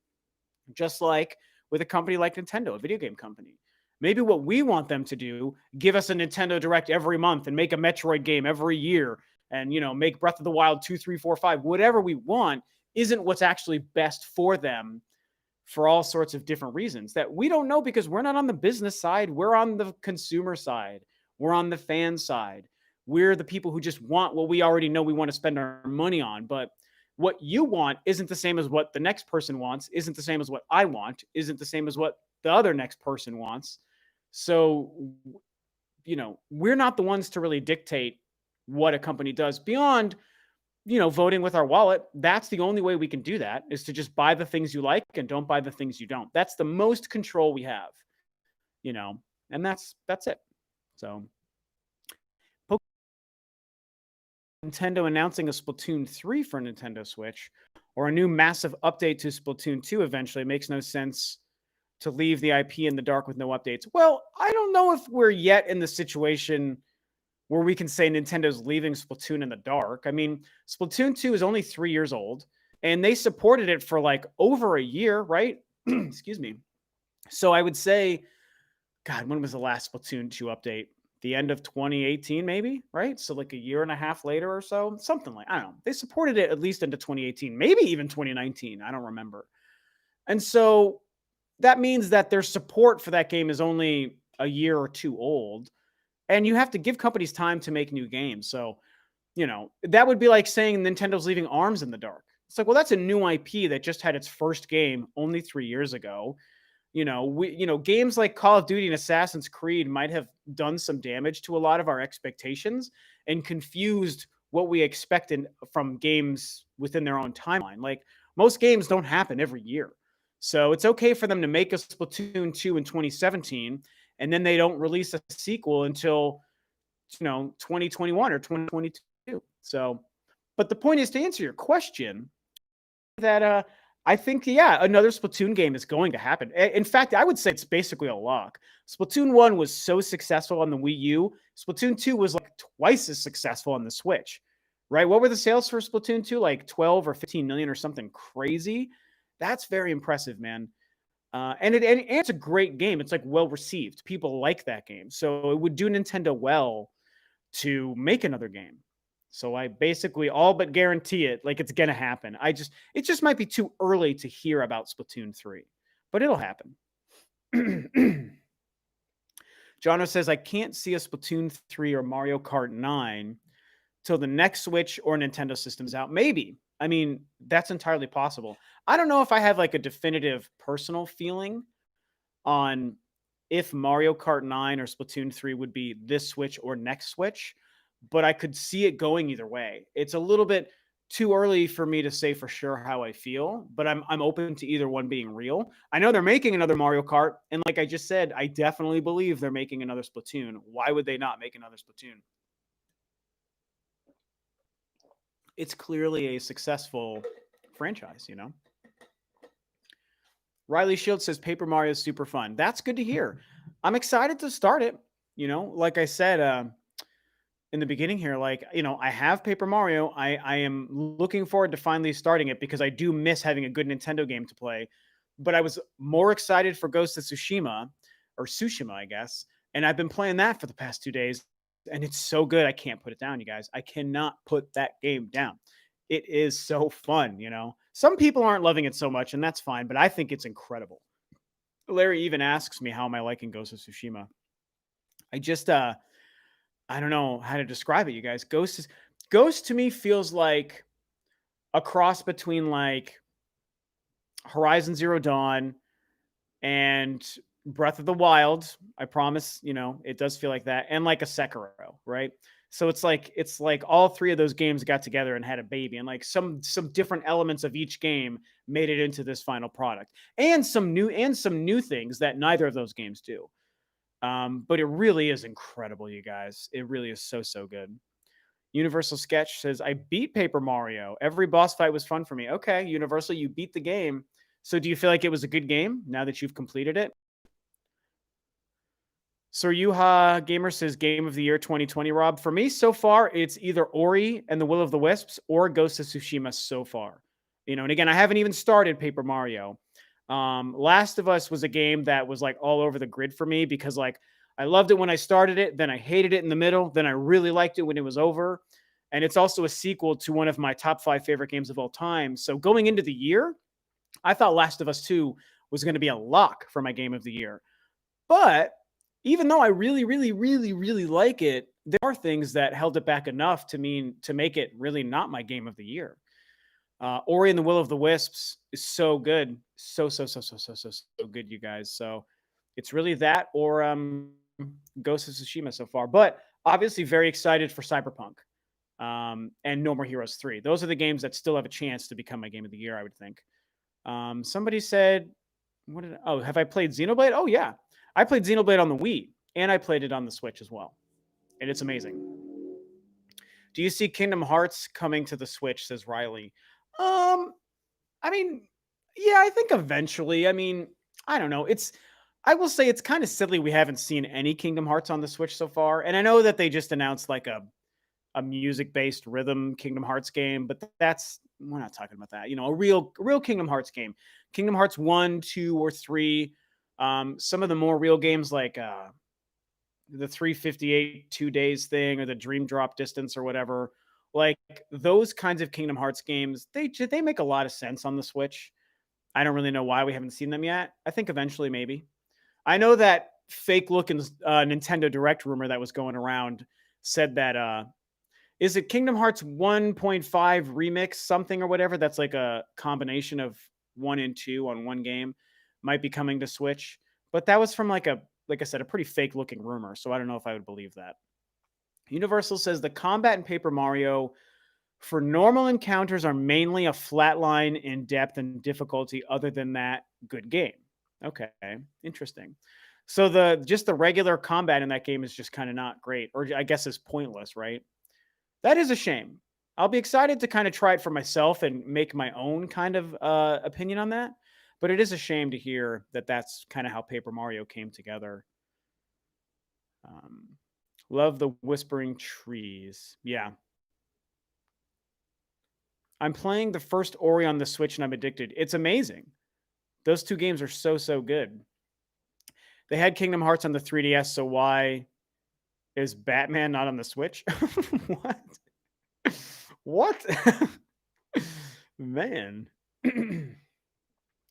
[SPEAKER 1] Just like with a company like Nintendo, a video game company. Maybe what we want them to do, give us a Nintendo Direct every month and make a Metroid game every year and, make Breath of the Wild 2, 3, 4, 5, whatever we want, isn't what's actually best for them for all sorts of different reasons that we don't know because we're not on the business side. We're on the consumer side. We're on the fan side. We're the people who just want what we already know we want to spend our money on. But what you want isn't the same as what the next person wants, isn't the same as what I want, isn't the same as what the other next person wants. So, we're not the ones to really dictate what a company does beyond, voting with our wallet. That's the only way we can do that, is to just buy the things you like and don't buy the things you don't. That's the most control we have, and that's it. So, Nintendo announcing a Splatoon 3 for Nintendo Switch or a new massive update to Splatoon 2 eventually makes no sense to leave the IP in the dark with no updates. Well, I don't know if we're yet in the situation where we can say Nintendo's leaving Splatoon in the dark. I mean, Splatoon 2 is only 3 years old, and they supported it for like over a year, right? Excuse me. So I would say, God, when was the last Splatoon 2 update? The end of 2018, maybe, right? So like a year and a half later or so, something like, I don't know. They supported it at least into 2018, maybe even 2019. I don't remember. And so that means that their support for that game is only a year or two old. And you have to give companies time to make new games. So, that would be like saying Nintendo's leaving ARMS in the dark. It's like, well, that's a new IP that just had its first game only 3 years ago. Games like Call of Duty and Assassin's Creed might have done some damage to a lot of our expectations and confused what we expected from games within their own timeline. Like, most games don't happen every year. So it's okay for them to make a Splatoon 2 in 2017 and then they don't release a sequel until 2021 or 2022. So, but the point is, to answer your question, that I think, yeah, another Splatoon game is going to happen. In fact, I would say it's basically a lock. Splatoon 1 was so successful on the Wii U. Splatoon 2 was like twice as successful on the Switch, right? What were the sales for Splatoon 2? Like 12 or 15 million or something crazy. That's very impressive, man. And it's a great game. It's like well received. People like that game. So it would do Nintendo well to make another game. So I basically all but guarantee it, like it's gonna happen. It just might be too early to hear about Splatoon 3, but it'll happen. Jono says, I can't see a Splatoon 3 or Mario Kart 9 till the next Switch or Nintendo system's out. Maybe. I mean, that's entirely possible. I don't know if I have like a definitive personal feeling on if Mario Kart 9 or Splatoon 3 would be this Switch or next Switch, but I could see it going either way. It's a little bit too early for me to say for sure how I feel, but I'm open to either one being real. I know they're making another Mario Kart, and like I just said, I definitely believe they're making another Splatoon. Why would they not make another Splatoon? It's clearly a successful franchise, Riley Shields says Paper Mario is super fun. That's good to hear. I'm excited to start it. Like I said in the beginning here, like, I have Paper Mario. I am looking forward to finally starting it because I do miss having a good Nintendo game to play. But I was more excited for Ghost of Tsushima, or Tsushima, I guess. And I've been playing that for the past 2 days. And it's so good. I can't put it down, you guys. I cannot put that game down. It is so fun, Some people aren't loving it so much, and that's fine, but I think it's incredible. Larry even asks me how am I liking Ghost of Tsushima. I just I don't know how to describe it, you guys. Ghost to me feels like a cross between like Horizon Zero Dawn and Breath of the Wild. I promise, it does feel like that, and like a Sekiro, right? So it's like all three of those games got together and had a baby, and like some different elements of each game made it into this final product, and some new things that neither of those games do. But it really is incredible, you guys. It really is so good. Universal Sketch says, I beat Paper Mario. Every boss fight was fun for me. Okay, Universal, you beat the game. So do you feel like it was a good game now that you've completed it? Yuha Gamer says Game of the Year 2020, Rob. For me, so far, it's either Ori and the Will of the Wisps or Ghost of Tsushima so far. And again, I haven't even started Paper Mario. Last of Us was a game that was like all over the grid for me because like I loved it when I started it, then I hated it in the middle, then I really liked it when it was over. And it's also a sequel to one of my top 5 favorite games of all time. So going into the year, I thought Last of Us 2 was going to be a lock for my game of the year. But even though I really, really, really, really like it, there are things that held it back enough to make it really not my game of the year. Ori and the Will of the Wisps is so good, so good, you guys. So it's really that or Ghost of Tsushima so far, but obviously very excited for Cyberpunk and No More Heroes 3. Those are the games that still have a chance to become my game of the year, I would think. Somebody said, have I played Xenoblade? Oh, yeah. I played Xenoblade on the Wii, and I played it on the Switch as well. And it's amazing. Do you see Kingdom Hearts coming to the Switch, says Riley? I mean, yeah, I think eventually. I mean, I don't know. I will say it's kind of silly we haven't seen any Kingdom Hearts on the Switch so far. And I know that they just announced like a music-based rhythm Kingdom Hearts game, but we're not talking about that. A real Kingdom Hearts game. Kingdom Hearts 1, 2, or 3. Some of the more real games like the 358 2 days thing or the Dream Drop Distance or whatever. Like those kinds of Kingdom Hearts games, they make a lot of sense on the Switch. I don't really know why we haven't seen them yet. I think eventually maybe. I know that fake looking Nintendo Direct rumor that was going around said that is it Kingdom Hearts 1.5 remix something or whatever that's like a combination of 1 and 2 on one game might be coming to Switch. But that was from like I said, a pretty fake looking rumor. So I don't know if I would believe that. Universal says the combat in Paper Mario for normal encounters are mainly a flat line in depth and difficulty. Other than that, good game. Okay, interesting. So the regular combat in that game is just kind of not great, or I guess is pointless, right? That is a shame. I'll be excited to kind of try it for myself and make my own kind of opinion on that. But it is a shame to hear that that's kind of how Paper Mario came together. Love the Whispering Trees. Yeah. I'm playing the first Ori on the Switch and I'm addicted. It's amazing. Those two games are so good. They had Kingdom Hearts on the 3DS, so why is Batman not on the Switch? What? What? Man.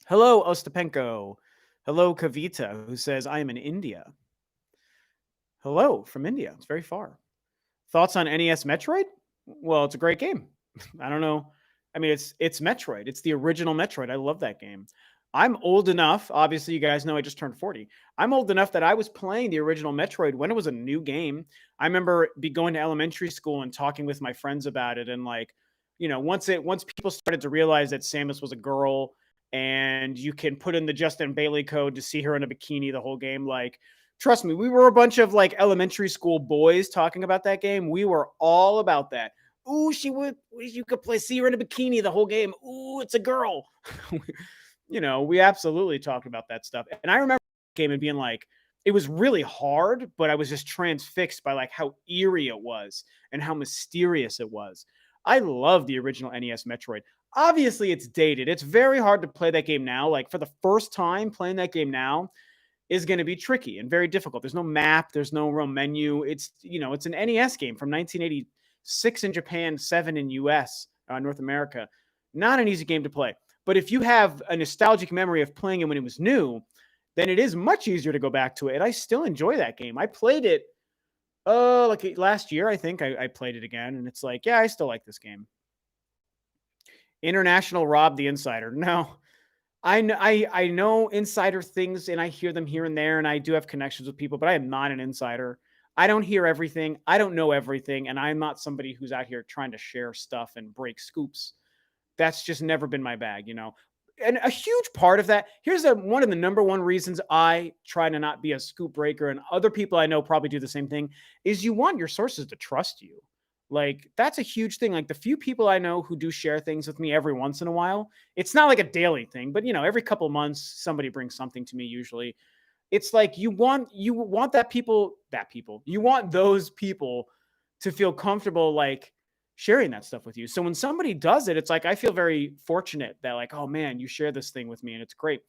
[SPEAKER 1] Hello, Ostapenko. Hello, Kavita, who says, I am in India. Hello from India. It's very far. Thoughts on NES Metroid? Well, it's a great game. I don't know. I mean, it's Metroid. It's the original Metroid. I love that game. I'm old enough. Obviously, you guys know I just turned 40. I'm old enough that I was playing the original Metroid when it was a new game. I remember going to elementary school and talking with my friends about it. And like, once people started to realize that Samus was a girl and you can put in the Justin Bailey code to see her in a bikini the whole game, like, trust me, we were a bunch of like elementary school boys talking about that game. We were all about that. Ooh, you could see her in a bikini the whole game. Ooh, it's a girl. We absolutely talked about that stuff. And I remember the game and being like, it was really hard, but I was just transfixed by like how eerie it was and how mysterious it was. I love the original NES Metroid. Obviously, it's dated. It's very hard to play that game now. Like for the first time playing that game now is going to be tricky and very difficult. There's no map. There's no real menu. It's an NES game from 1986 in Japan, 7 in US, North America. Not an easy game to play. But if you have a nostalgic memory of playing it when it was new, then it is much easier to go back to it. And I still enjoy that game. I played it like last year, I think I played it again. And it's like, yeah, I still like this game. International Rob the Insider. No, I know insider things and I hear them here and there, and I do have connections with people, but I am not an insider. I don't hear everything. I don't know everything, and I'm not somebody who's out here trying to share stuff and break scoops. That's just never been my bag, you know. And a huge part of that, here's one of the number one reasons I try to not be a scoop breaker, and other people I know probably do the same thing, is you want your sources to trust you. Like, that's a huge thing. Like, the few people I know who do share things with me every once in a while, it's not like a daily thing, but you know, every couple of months somebody brings something to me usually. It's like you want that people. You want those people to feel comfortable like sharing that stuff with you. So when somebody does it, it's like I feel very fortunate that like, oh man, you share this thing with me and it's great.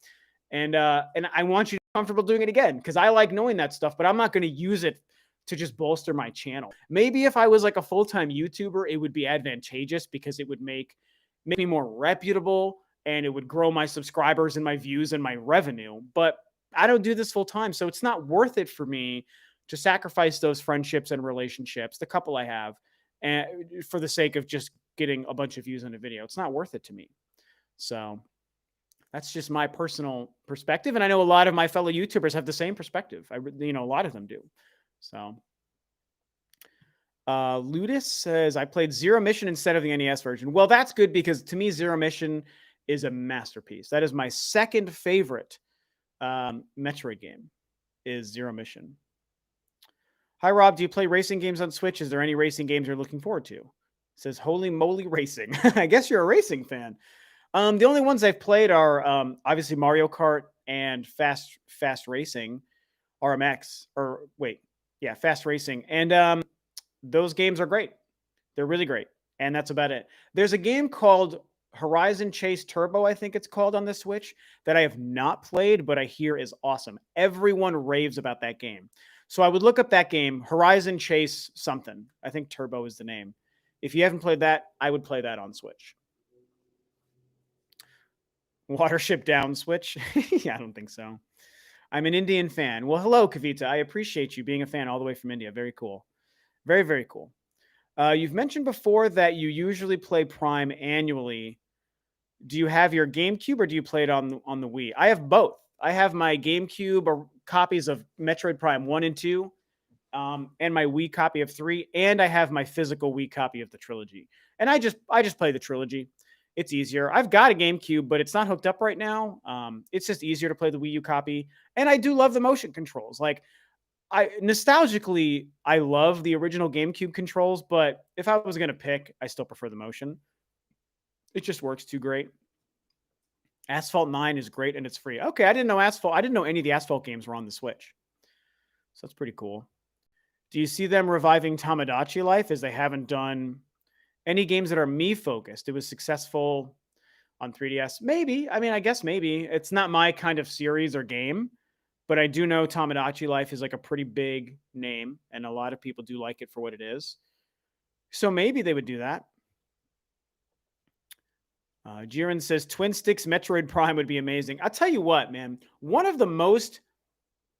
[SPEAKER 1] And I want you to be comfortable doing it again because I like knowing that stuff, but I'm not going to use it to just bolster my channel. Maybe if I was like a full-time YouTuber, it would be advantageous because it would make me more reputable and it would grow my subscribers and my views and my revenue. But I don't do this full time, so it's not worth it for me to sacrifice those friendships and relationships, the couple I have, and for the sake of just getting a bunch of views on a video. It's not worth it to me. So that's just my personal perspective, and I know a lot of my fellow YouTubers have the same perspective. A lot of them do. So Ludus says I played Zero Mission instead of the NES version. Well, that's good because to me, Zero Mission is a masterpiece. That is my second favorite Metroid game. Is Zero Mission. Hi Rob, do you play racing games on Switch? Is there any racing games you're looking forward to? It says holy moly racing. I guess you're a racing fan. The only ones I've played are obviously Mario Kart and Fast Racing, RMX, or wait, yeah, Fast Racing, and those games are great. They're really great, and that's about it. There's a game called Horizon Chase Turbo, I think it's called on the Switch, that I have not played, but I hear is awesome. Everyone raves about that game. So I would look up that game, Horizon Chase something. I think Turbo is the name. If you haven't played that, I would play that on Switch. Watership Down Switch? Yeah, I don't think so. I'm an Indian fan. Well, hello, Kavita. I appreciate you being a fan all the way from India. Very cool. Very, very cool. You've mentioned before that you usually play Prime annually. Do you have your GameCube or do you play it on the Wii? I have both. I have my GameCube or copies of Metroid Prime 1 and 2, and my Wii copy of 3, and I have my physical Wii copy of the trilogy. And I just play the trilogy. It's easier. I've got a GameCube, but it's not hooked up right now. It's just easier to play the Wii U copy. And I do love the motion controls. Like I nostalgically, I love the original GameCube controls, but if I was going to pick, I still prefer the motion. It just works too great. Asphalt 9 is great and it's free. Okay, I didn't know any of the Asphalt games were on the Switch. So that's pretty cool. Do you see them reviving Tamagotchi Life as they haven't done any games that are me focused? It was successful on 3DS. Maybe. I mean, I guess maybe. It's not my kind of series or game, but I do know Tamagotchi Life is like a pretty big name and a lot of people do like it for what it is. So maybe they would do that. Jiren says Twin Sticks Metroid Prime would be amazing. I'll tell you what, man. One of the most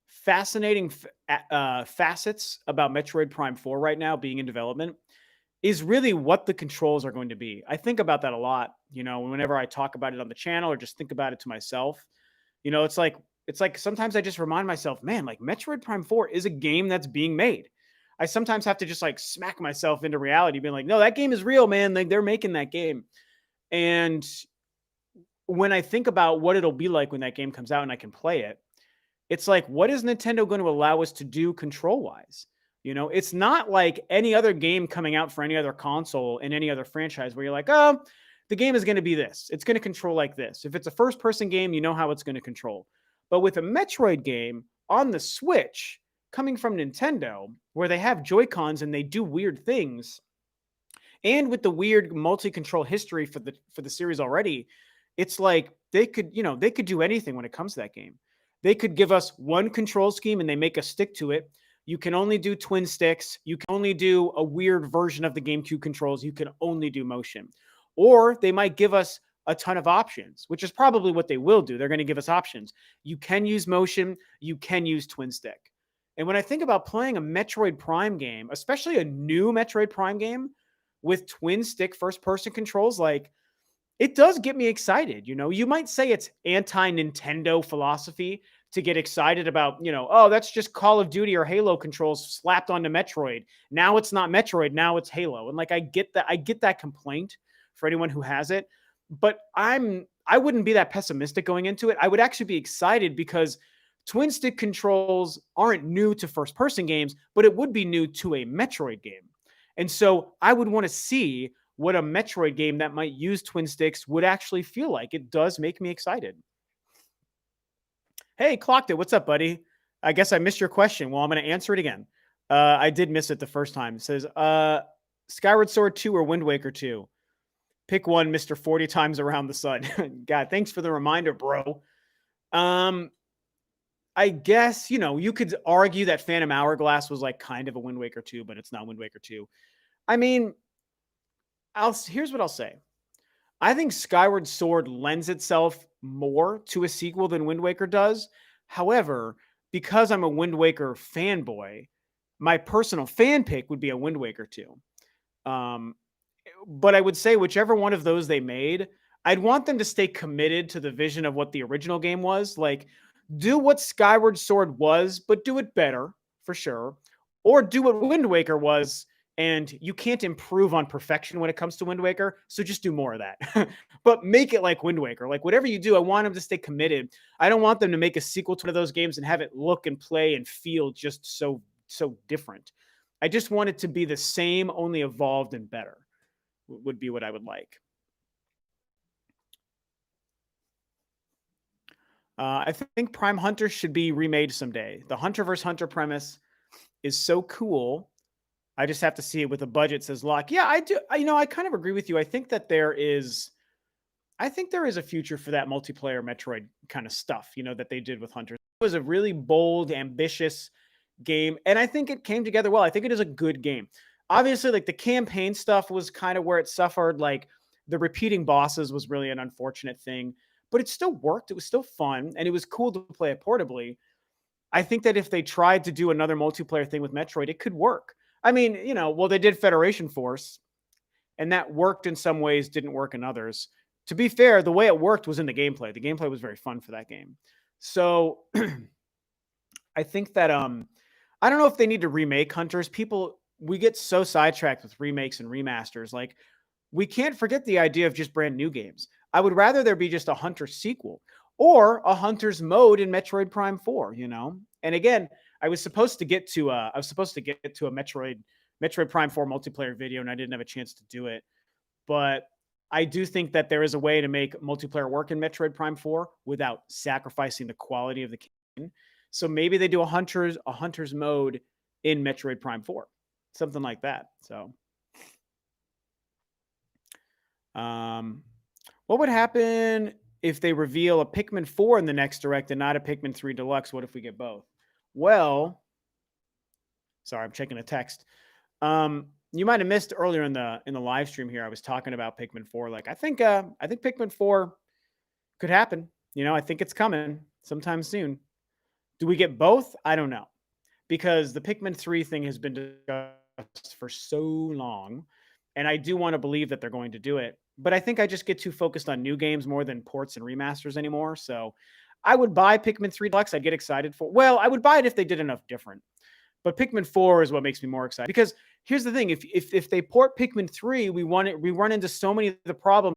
[SPEAKER 1] fascinating facets about Metroid Prime 4 right now being in development is really what the controls are going to be. I think about that a lot, whenever I talk about it on the channel or just think about it to myself. It's like sometimes I just remind myself, man, like Metroid Prime 4 is a game that's being made. I sometimes have to just like smack myself into reality, being like, no, that game is real, man. Like they're making that game. And when I think about what it'll be like when that game comes out and I can play it, it's like, what is Nintendo going to allow us to do control-wise? It's not like any other game coming out for any other console in any other franchise where you're like, oh, the game is going to be this. It's going to control like this. If it's a first-person game, you know how it's going to control. But with a Metroid game on the Switch coming from Nintendo, where they have Joy-Cons and they do weird things, and with the weird multi-control history for the series already, it's like they could do anything when it comes to that game. They could give us one control scheme and they make us stick to it. You can only do twin sticks. You can only do a weird version of the GameCube controls. You can only do motion. Or they might give us a ton of options, which is probably what they will do. They're going to give us options. You can use motion. You can use twin stick. And when I think about playing a Metroid Prime game, especially a new Metroid Prime game with twin stick first-person controls, like it does get me excited. You might say it's anti-Nintendo philosophy to get excited about, oh, that's just Call of Duty or Halo controls slapped onto Metroid. Now it's not Metroid, now it's Halo. And like I get that complaint for anyone who has it, but I wouldn't be that pessimistic going into it. I would actually be excited because twin stick controls aren't new to first person games, but it would be new to a Metroid game. And so I would want to see what a Metroid game that might use twin sticks would actually feel like. It does make me excited. Hey, clocked it. What's up, buddy? I guess I missed your question. Well, I'm going to answer it again. I did miss it the first time. It says, Skyward Sword 2 or Wind Waker 2? Pick one, Mr. 40 times around the sun. God, thanks for the reminder, bro. I guess, you could argue that Phantom Hourglass was like kind of a Wind Waker 2, but it's not Wind Waker 2. I mean, here's what I'll say. I think Skyward Sword lends itself more to a sequel than Wind Waker does. However, because I'm a Wind Waker fanboy, my personal fan pick would be a Wind Waker 2. But I would say whichever one of those they made, I'd want them to stay committed to the vision of what the original game was. Like, do what Skyward Sword was, but do it better for sure. Or do what Wind Waker was, and you can't improve on perfection when it comes to Wind Waker, so just do more of that. But make it like Wind Waker. Like, whatever you do, I want them to stay committed. I don't want them to make a sequel to one of those games and have it look and play and feel just so different. I just want it to be the same, only evolved and better, would be what I would like. I think Prime Hunter should be remade someday. The Hunter vs. Hunter premise is so cool. I just have to see it with a budget, says Locke. Yeah, I do. I kind of agree with you. I think there is a future for that multiplayer Metroid kind of stuff, that they did with Hunter. It was a really bold, ambitious game, and I think it came together well. I think it is a good game. Obviously, like the campaign stuff was kind of where it suffered. Like the repeating bosses was really an unfortunate thing, but it still worked. It was still fun, and it was cool to play it portably. I think that if they tried to do another multiplayer thing with Metroid, it could work. I mean, well, they did Federation Force, and that worked in some ways, didn't work in others. To be fair, the way it worked was in the gameplay. The gameplay was very fun for that game. So I think that I don't know if they need to remake Hunters. We get so sidetracked with remakes and remasters. Like, we can't forget the idea of just brand new games. I would rather there be just a Hunter sequel or a Hunter's mode in Metroid Prime 4, And again, I was supposed to get to a Metroid Prime 4 multiplayer video, and I didn't have a chance to do it. But I do think that there is a way to make multiplayer work in Metroid Prime 4 without sacrificing the quality of the game. So maybe they do a Hunter's mode in Metroid Prime 4, something like that. So, what would happen if they reveal a Pikmin 4 in the next Direct and not a Pikmin 3 Deluxe? What if we get both? Well, sorry, I'm checking a text. You might have missed earlier in the live stream here. I was talking about Pikmin 4. Like, I think Pikmin 4 could happen. I think it's coming sometime soon. Do we get both? I don't know, because the Pikmin 3 thing has been discussed for so long, and I do want to believe that they're going to do it. But I think I just get too focused on new games more than ports and remasters anymore. So I would buy Pikmin 3 Deluxe. I'd get excited for. Well, I would buy it if they did enough different. But Pikmin 4 is what makes me more excited. Because here's the thing: if they port Pikmin 3, we run into so many of the problems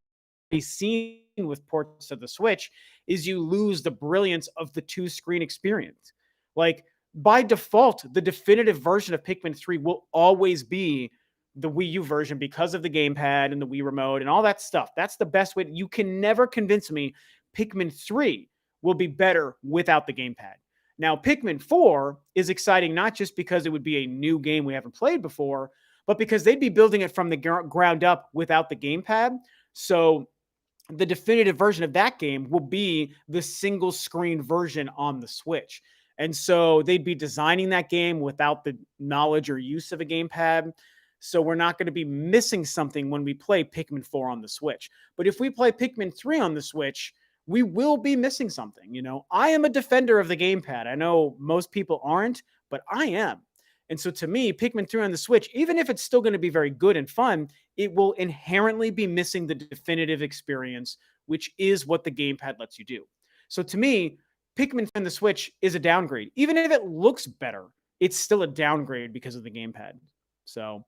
[SPEAKER 1] we've seen with ports of the Switch. Is you lose the brilliance of the 2-screen experience. Like, by default, the definitive version of Pikmin 3 will always be the Wii U version because of the gamepad and the Wii remote and all that stuff. That's the best way. You can never convince me Pikmin 3 will be better without the gamepad. Now, Pikmin 4 is exciting not just because it would be a new game we haven't played before, but because they'd be building it from the ground up without the gamepad. So the definitive version of that game will be the single screen version on the Switch. And so they'd be designing that game without the knowledge or use of a gamepad. So we're not going to be missing something when we play Pikmin 4 on the Switch. But if we play Pikmin 3 on the Switch, we will be missing something. I am a defender of the gamepad. I know most people aren't, but I am. And so to me, Pikmin 3 on the Switch, even if it's still going to be very good and fun, it will inherently be missing the definitive experience, which is what the gamepad lets you do. So to me, Pikmin on the Switch is a downgrade. Even if it looks better, it's still a downgrade because of the gamepad. So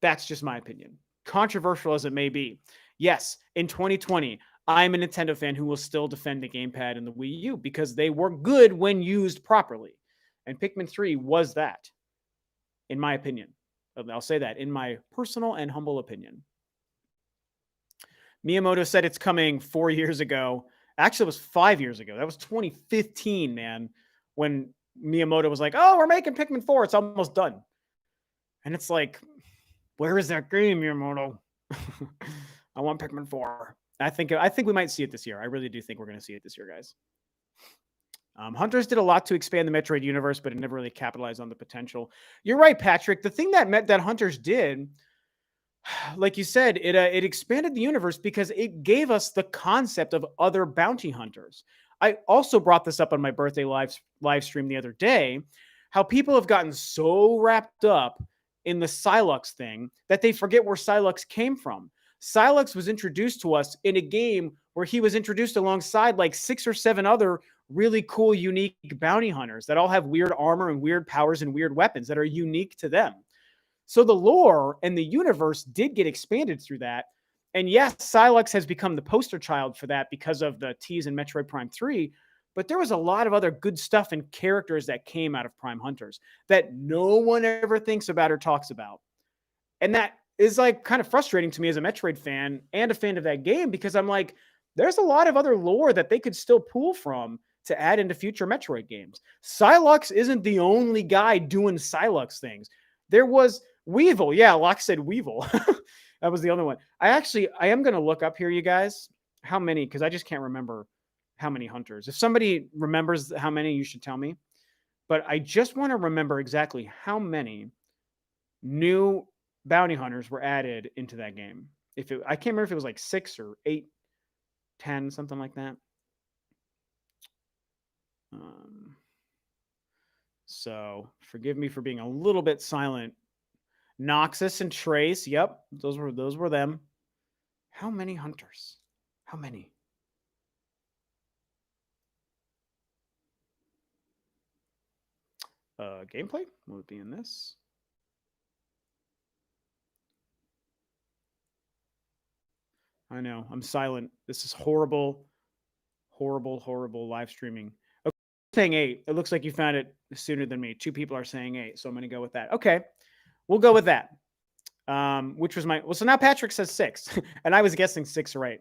[SPEAKER 1] that's just my opinion. Controversial as it may be. Yes, in 2020, I'm a Nintendo fan who will still defend the gamepad and the Wii U because they were good when used properly. And Pikmin 3 was that, in my opinion. I'll say that in my personal and humble opinion. Miyamoto said it's coming 4 years ago. Actually, it was 5 years ago. That was 2015, man, when Miyamoto was like, oh, we're making Pikmin 4. It's almost done. And it's like, where is that game, Miyamoto? I want Pikmin 4. I think we might see it this year. I really do think we're going to see it this year, guys. Hunters did a lot to expand the Metroid universe, but it never really capitalized on the potential. You're right, Patrick. The thing that Hunters did, like you said, it expanded the universe because it gave us the concept of other bounty hunters. I also brought this up on my birthday live stream the other day, how people have gotten so wrapped up in the Silux thing that they forget where Silux came from. Silux was introduced to us in a game where he was introduced alongside like 6 or 7 other really cool, unique bounty hunters that all have weird armor and weird powers and weird weapons that are unique to them. So the lore and the universe did get expanded through that. And yes, Silux has become the poster child for that because of the tease in Metroid Prime 3. But there was a lot of other good stuff and characters that came out of Prime Hunters that no one ever thinks about or talks about. And that is like kind of frustrating to me as a Metroid fan and a fan of that game, because I'm like, there's a lot of other lore that they could still pull from to add into future Metroid games. Silux isn't the only guy doing Silux things. There was Weevil. Yeah, Locke said Weevil. That was the other one. I am going to look up here, you guys, how many, because I just can't remember how many hunters. If somebody remembers how many, you should tell me. But I just want to remember exactly how many new bounty hunters were added into that game. I can't remember if it was like 6 or 8, 10, something like that. So forgive me for being a little bit silent. Noxus and Trace. Yep, those were them. How many hunters? How many? Gameplay? Will it be in this? I know. I'm silent. This is horrible. Horrible live streaming. Okay, saying 8. It looks like you found it sooner than me. 2 people are saying 8, so I'm going to go with that. Okay, we'll go with that. Which was so now Patrick says 6, and I was guessing 6 or 8.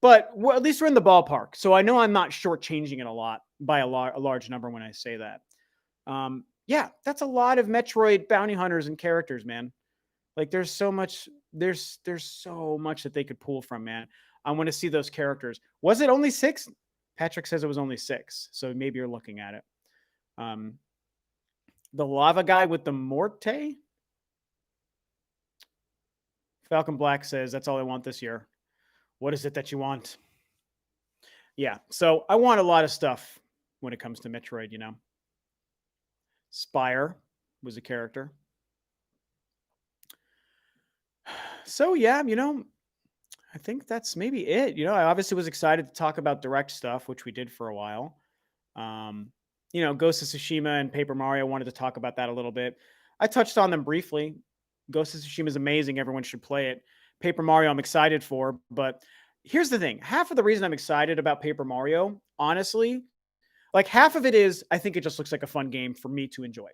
[SPEAKER 1] But at least we're in the ballpark, so I know I'm not shortchanging it a lot by a large number when I say that. Yeah, that's a lot of Metroid bounty hunters and characters, man. Like there's so much that they could pull from, man. I want to see those characters. Was it only 6? Patrick says it was only 6, so maybe you're looking at it. The lava guy with the Morte? Falcon Black says, that's all I want this year. What is it that you want? Yeah, so I want a lot of stuff when it comes to Metroid, you know. Spire was a character. So, yeah, you know, I think that's maybe it. You know, I obviously was excited to talk about direct stuff, which we did for a while. You know, Ghost of Tsushima and Paper Mario, wanted to talk about that a little bit. I touched on them briefly. Ghost of Tsushima is amazing. Everyone should play it. Paper Mario, I'm excited for. But here's the thing. Half of the reason I'm excited about Paper Mario, honestly, like half of it is I think it just looks like a fun game for me to enjoy.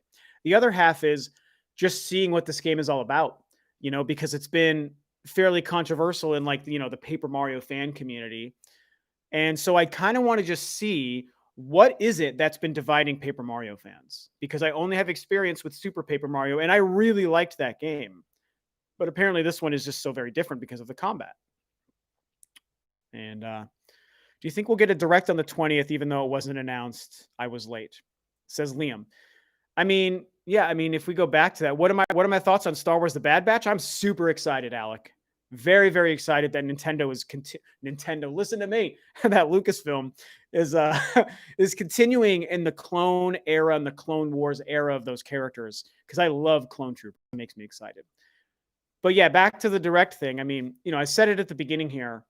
[SPEAKER 1] The other half is just seeing what this game is all about, you know, because it's been fairly controversial in like, you know, the Paper Mario fan community. And so I kind of want to just see what is it that's been dividing Paper Mario fans, because I only have experience with Super Paper Mario and I really liked that game. But apparently this one is just so very different because of the combat. And do you think we'll get a direct on the 20th, even though it wasn't announced? I was late, says Liam. I mean, yeah, I mean, if we go back to that, what are my thoughts on Star Wars The Bad Batch? I'm super excited, Alec. very, very excited that Nintendo is Nintendo. Listen to me. That Lucasfilm is is continuing in the clone era and the Clone Wars era of those characters because I love Clone Troopers. It makes me excited. But yeah, back to the direct thing. I mean, I said it at the beginning here.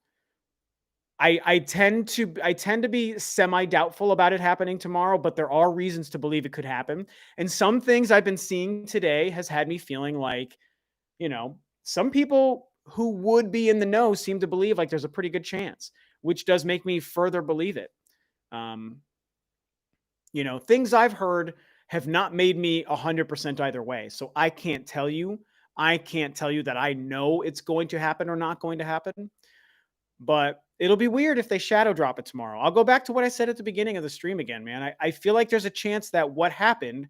[SPEAKER 1] I tend to be semi doubtful about it happening tomorrow, but there are reasons to believe it could happen. And some things I've been seeing today has had me feeling like, some people who would be in the know seem to believe like there's a pretty good chance, which does make me further believe it. Um, things I've heard have not made me 100% either way. So I can't tell you. I can't tell you that I know it's going to happen or not going to happen. But it'll be weird if they shadow drop it tomorrow. I'll go back to what I said at the beginning of the stream again, man. I feel like there's a chance that what happened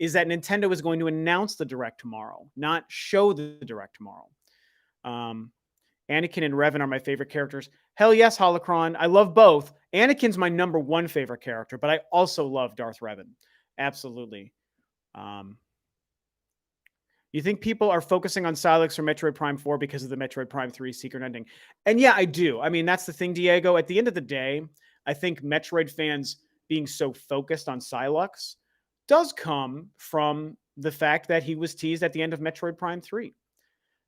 [SPEAKER 1] is that Nintendo is going to announce the direct tomorrow, not show the direct tomorrow. Um, Anakin and Revan are my favorite characters. Hell yes, Holocron. I love both. Anakin's my number one favorite character, but I also love Darth Revan. Absolutely. You think people are focusing on Silex or Metroid Prime 4 because of the Metroid Prime 3 secret ending? And yeah, I do. I mean, that's the thing, Diego. At the end of the day, I think Metroid fans being so focused on Silex does come from the fact that he was teased at the end of Metroid Prime 3.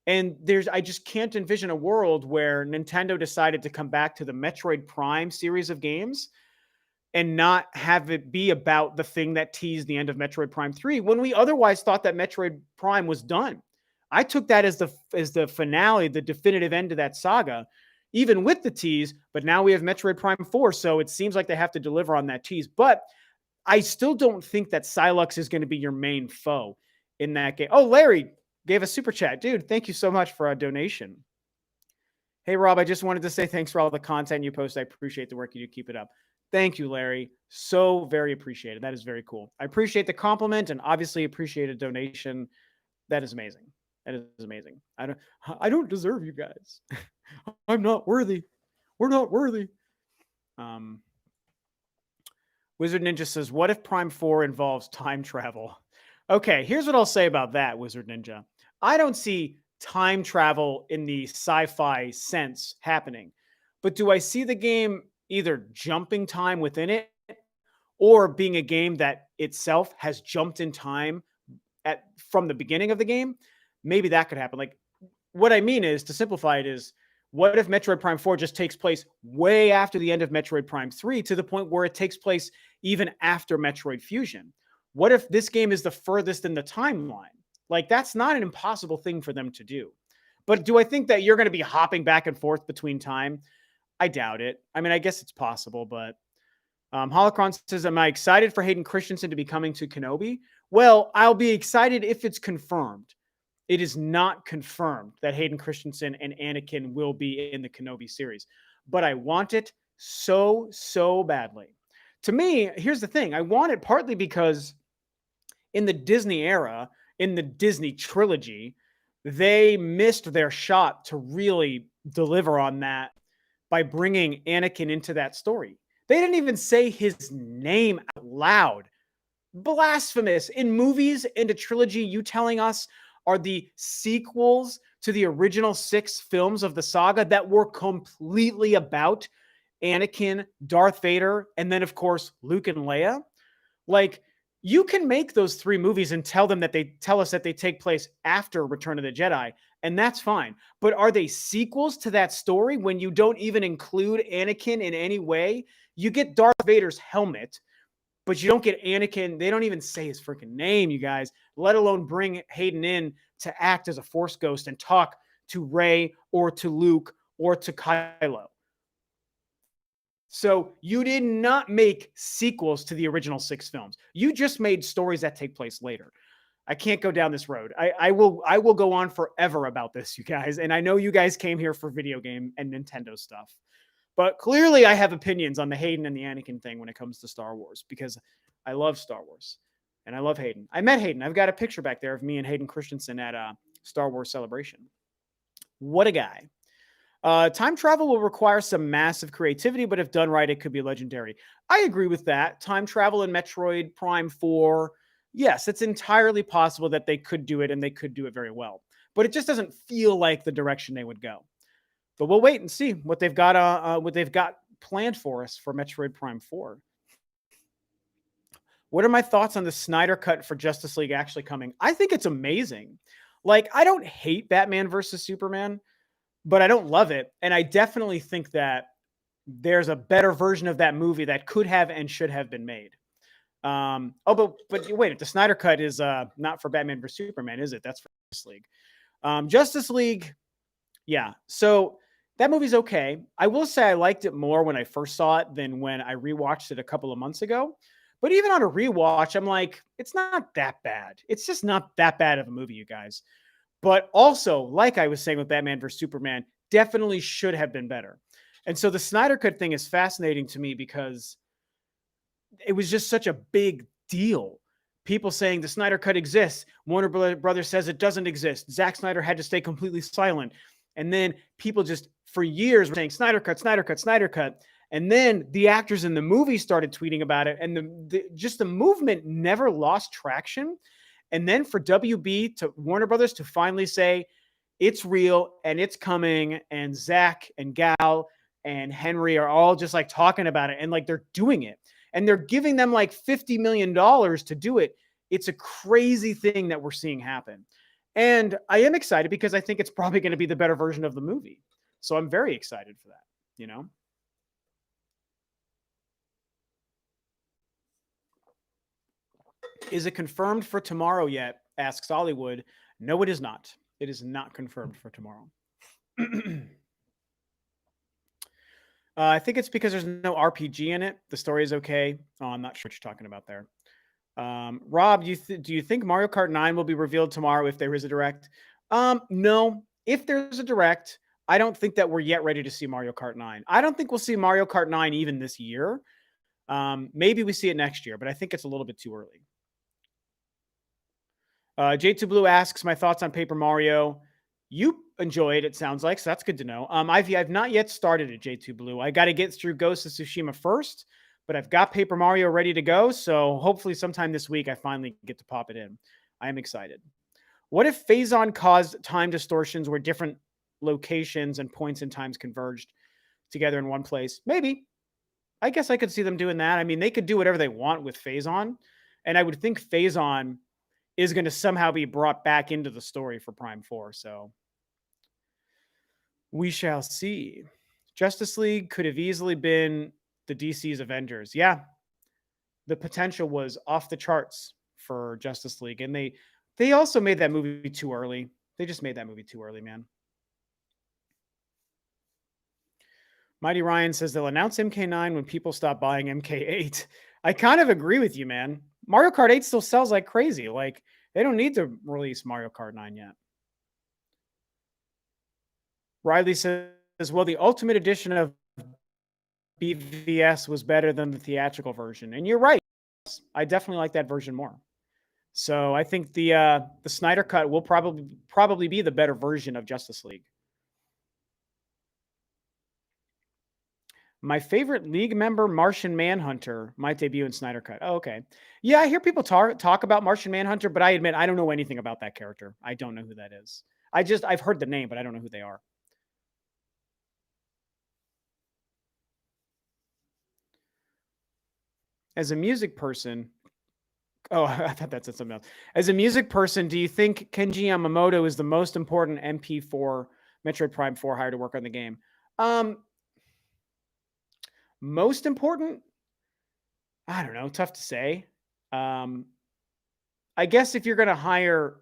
[SPEAKER 1] And I just can't envision a world where Nintendo decided to come back to the Metroid Prime series of games and not have it be about the thing that teased the end of Metroid Prime 3 when we otherwise thought that Metroid Prime was done. I took that as the finale, the definitive end to that saga, even with the tease, but now we have Metroid Prime 4, so it seems like they have to deliver on that tease. But I still don't think that Silex is going to be your main foe in that game. Oh, Larry gave a super chat. Dude, thank you so much for a donation. Hey, Rob, I just wanted to say thanks for all the content you post. I appreciate the work you do. Keep it up. Thank you, Larry. So very appreciated. That is very cool. I appreciate the compliment and obviously appreciate a donation. That is amazing. That is amazing. I don't deserve you guys. I'm not worthy. We're not worthy. Wizard Ninja says, what if Prime 4 involves time travel? Okay, here's what I'll say about that, Wizard Ninja. I don't see time travel in the sci-fi sense happening. But do I see the game either jumping time within it or being a game that itself has jumped in time from the beginning of the game? Maybe that could happen. Like, what I mean is, to simplify it, is what if Metroid Prime 4 just takes place way after the end of Metroid Prime 3 to the point where it takes place even after Metroid Fusion? What if this game is the furthest in the timeline? Like, that's not an impossible thing for them to do. But do I think that you're going to be hopping back and forth between time? I doubt it. I mean, I guess it's possible, but Holocron says, am I excited for Hayden Christensen to be coming to Kenobi? Well, I'll be excited if it's confirmed. It is not confirmed that Hayden Christensen and Anakin will be in the Kenobi series, but I want it so, so badly. To me, here's the thing. I want it partly because in the Disney era, in the Disney trilogy, they missed their shot to really deliver on that by bringing Anakin into that story. They didn't even say his name out loud. Blasphemous. In movies, in a trilogy, you telling us are the sequels to the original 6 films of the saga that were completely about Anakin, Darth Vader, and then, of course, Luke and Leia. Like, you can make those 3 movies and tell us that they take place after Return of the Jedi, and that's fine. But are they sequels to that story when you don't even include Anakin in any way? You get Darth Vader's helmet, but you don't get Anakin. They don't even say his freaking name, you guys, let alone bring Hayden in to act as a Force ghost and talk to Rey or to Luke or to Kylo. So you did not make sequels to the original 6 films. You just made stories that take place later. I can't go down this road. I will go on forever about this, you guys. And I know you guys came here for video game and Nintendo stuff. But clearly I have opinions on the Hayden and the Anakin thing when it comes to Star Wars because I love Star Wars and I love Hayden. I met Hayden. I've got a picture back there of me and Hayden Christensen at a Star Wars Celebration. What a guy. Time travel will require some massive creativity, but if done right, it could be legendary. I agree with that. Time travel in Metroid Prime 4, yes, it's entirely possible that they could do it and they could do it very well. but it just doesn't feel like the direction they would go. But we'll wait and see what they've got planned for us for Metroid Prime 4. What are my thoughts on the Snyder cut for Justice League actually coming? I think it's amazing. Like, I don't hate Batman versus Superman, but I don't love it. And I definitely think that there's a better version of that movie that could have and should have been made. But wait, the Snyder cut is not for Batman versus Superman, is it? That's for Justice League. Justice League, yeah. So that movie's okay. I will say I liked it more when I first saw it than when I rewatched it a couple of months ago. But even on a rewatch, I'm like, it's not that bad. It's just not that bad of a movie, you guys. But also, like I was saying with Batman vs. Superman, definitely should have been better. And so the Snyder Cut thing is fascinating to me because it was just such a big deal. People saying the Snyder Cut exists. Warner Brothers says it doesn't exist. Zack Snyder had to stay completely silent. And then people just for years were saying Snyder Cut, Snyder Cut, Snyder Cut. And then the actors in the movie started tweeting about it. And the movement never lost traction. And then for WB to Warner Brothers to finally say it's real and it's coming, and Zach and Gal and Henry are all just like talking about it, and like they're doing it, and they're giving them like $50 million to do it. It's a crazy thing that we're seeing happen. And I am excited because I think it's probably going to be the better version of the movie. So I'm very excited for that, you know? Is it confirmed for tomorrow yet? Asks Hollywood. No, it is not. It is not confirmed for tomorrow. I think it's because there's no RPG in it. The story is okay. Oh, I'm not sure what you're talking about there. Rob, do you think Mario Kart 9 will be revealed tomorrow if there is a direct? No. If there's a direct, I don't think that we're yet ready to see Mario Kart 9. I don't think we'll see Mario Kart 9 even this year. Maybe we see it next year, but I think it's a little bit too early. J2 Blue asks my thoughts on Paper Mario. You enjoyed it, sounds like, so that's good to know. I've not yet started it, J2 Blue. I got to get through Ghost of Tsushima first, but I've got Paper Mario ready to go, so hopefully sometime this week I finally get to pop it in. I am excited. What if Phazon caused time distortions where different locations and points in times converged together in one place? Maybe. I guess I could see them doing that. I mean, they could do whatever they want with Phazon, and I would think Phazon is going to somehow be brought back into the story for Prime 4. So we shall see. Justice League could have easily been the DC's Avengers. Yeah. The potential was off the charts for Justice League. And they also made that movie too early. They just made that movie too early, man. Mighty Ryan says they'll announce MK9 when people stop buying MK8. I kind of agree with you, man. Mario Kart 8 still sells like crazy. Like, they don't need to release Mario Kart 9 yet. Riley says, well, the Ultimate Edition of BVS was better than the theatrical version. And you're right. I definitely like that version more. So I think the Snyder Cut will probably be the better version of Justice League. My favorite League member, Martian Manhunter, might debut in Snyder Cut. Oh, okay. Yeah, I hear people talk about Martian Manhunter, but I admit I don't know anything about that character. I don't know who that is. I've heard the name, but I don't know who they are. As a music person, oh, I thought that said something else. As a music person, do you think Kenji Yamamoto is the most important MP for Metroid Prime 4 hired to work on the game? Most important? I don't know. Tough to say. I guess if you're going to hire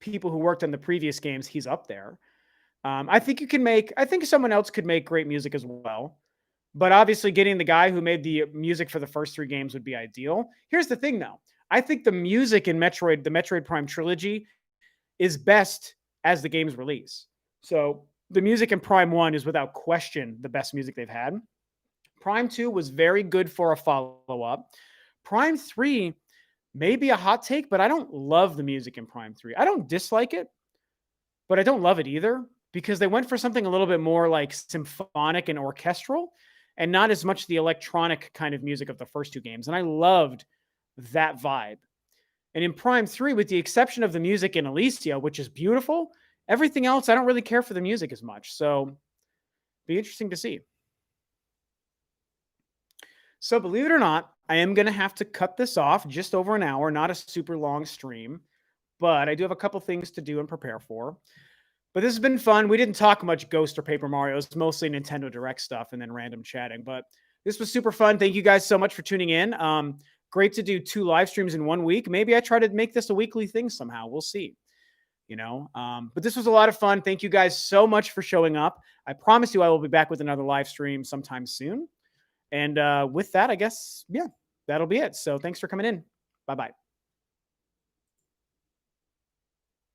[SPEAKER 1] people who worked on the previous games, he's up there. I think someone else could make great music as well. But obviously getting the guy who made the music for the first 3 games would be ideal. Here's the thing, though. I think the music in the Metroid Prime trilogy is best as the games release. So the music in Prime 1 is without question the best music they've had. Prime 2 was very good for a follow-up. Prime 3 may be a hot take, but I don't love the music in Prime 3. I don't dislike it, but I don't love it either because they went for something a little bit more like symphonic and orchestral and not as much the electronic kind of music of the first 2 games. And I loved that vibe. And in Prime 3, with the exception of the music in Elysia, which is beautiful, Everything else, I don't really care for the music as much. So be interesting to see. So believe it or not, I am going to have to cut this off just over an hour, not a super long stream, but I do have a couple things to do and prepare for. But this has been fun. We didn't talk much Ghost or Paper Mario. It's mostly Nintendo Direct stuff and then random chatting. But this was super fun. Thank you guys so much for tuning in. Great to do 2 live streams in 1 week. Maybe I try to make this a weekly thing somehow. We'll see. But this was a lot of fun. Thank you guys so much for showing up. I promise you I will be back with another live stream sometime soon. And with that, I guess, yeah, that'll be it. So thanks for coming in. Bye-bye.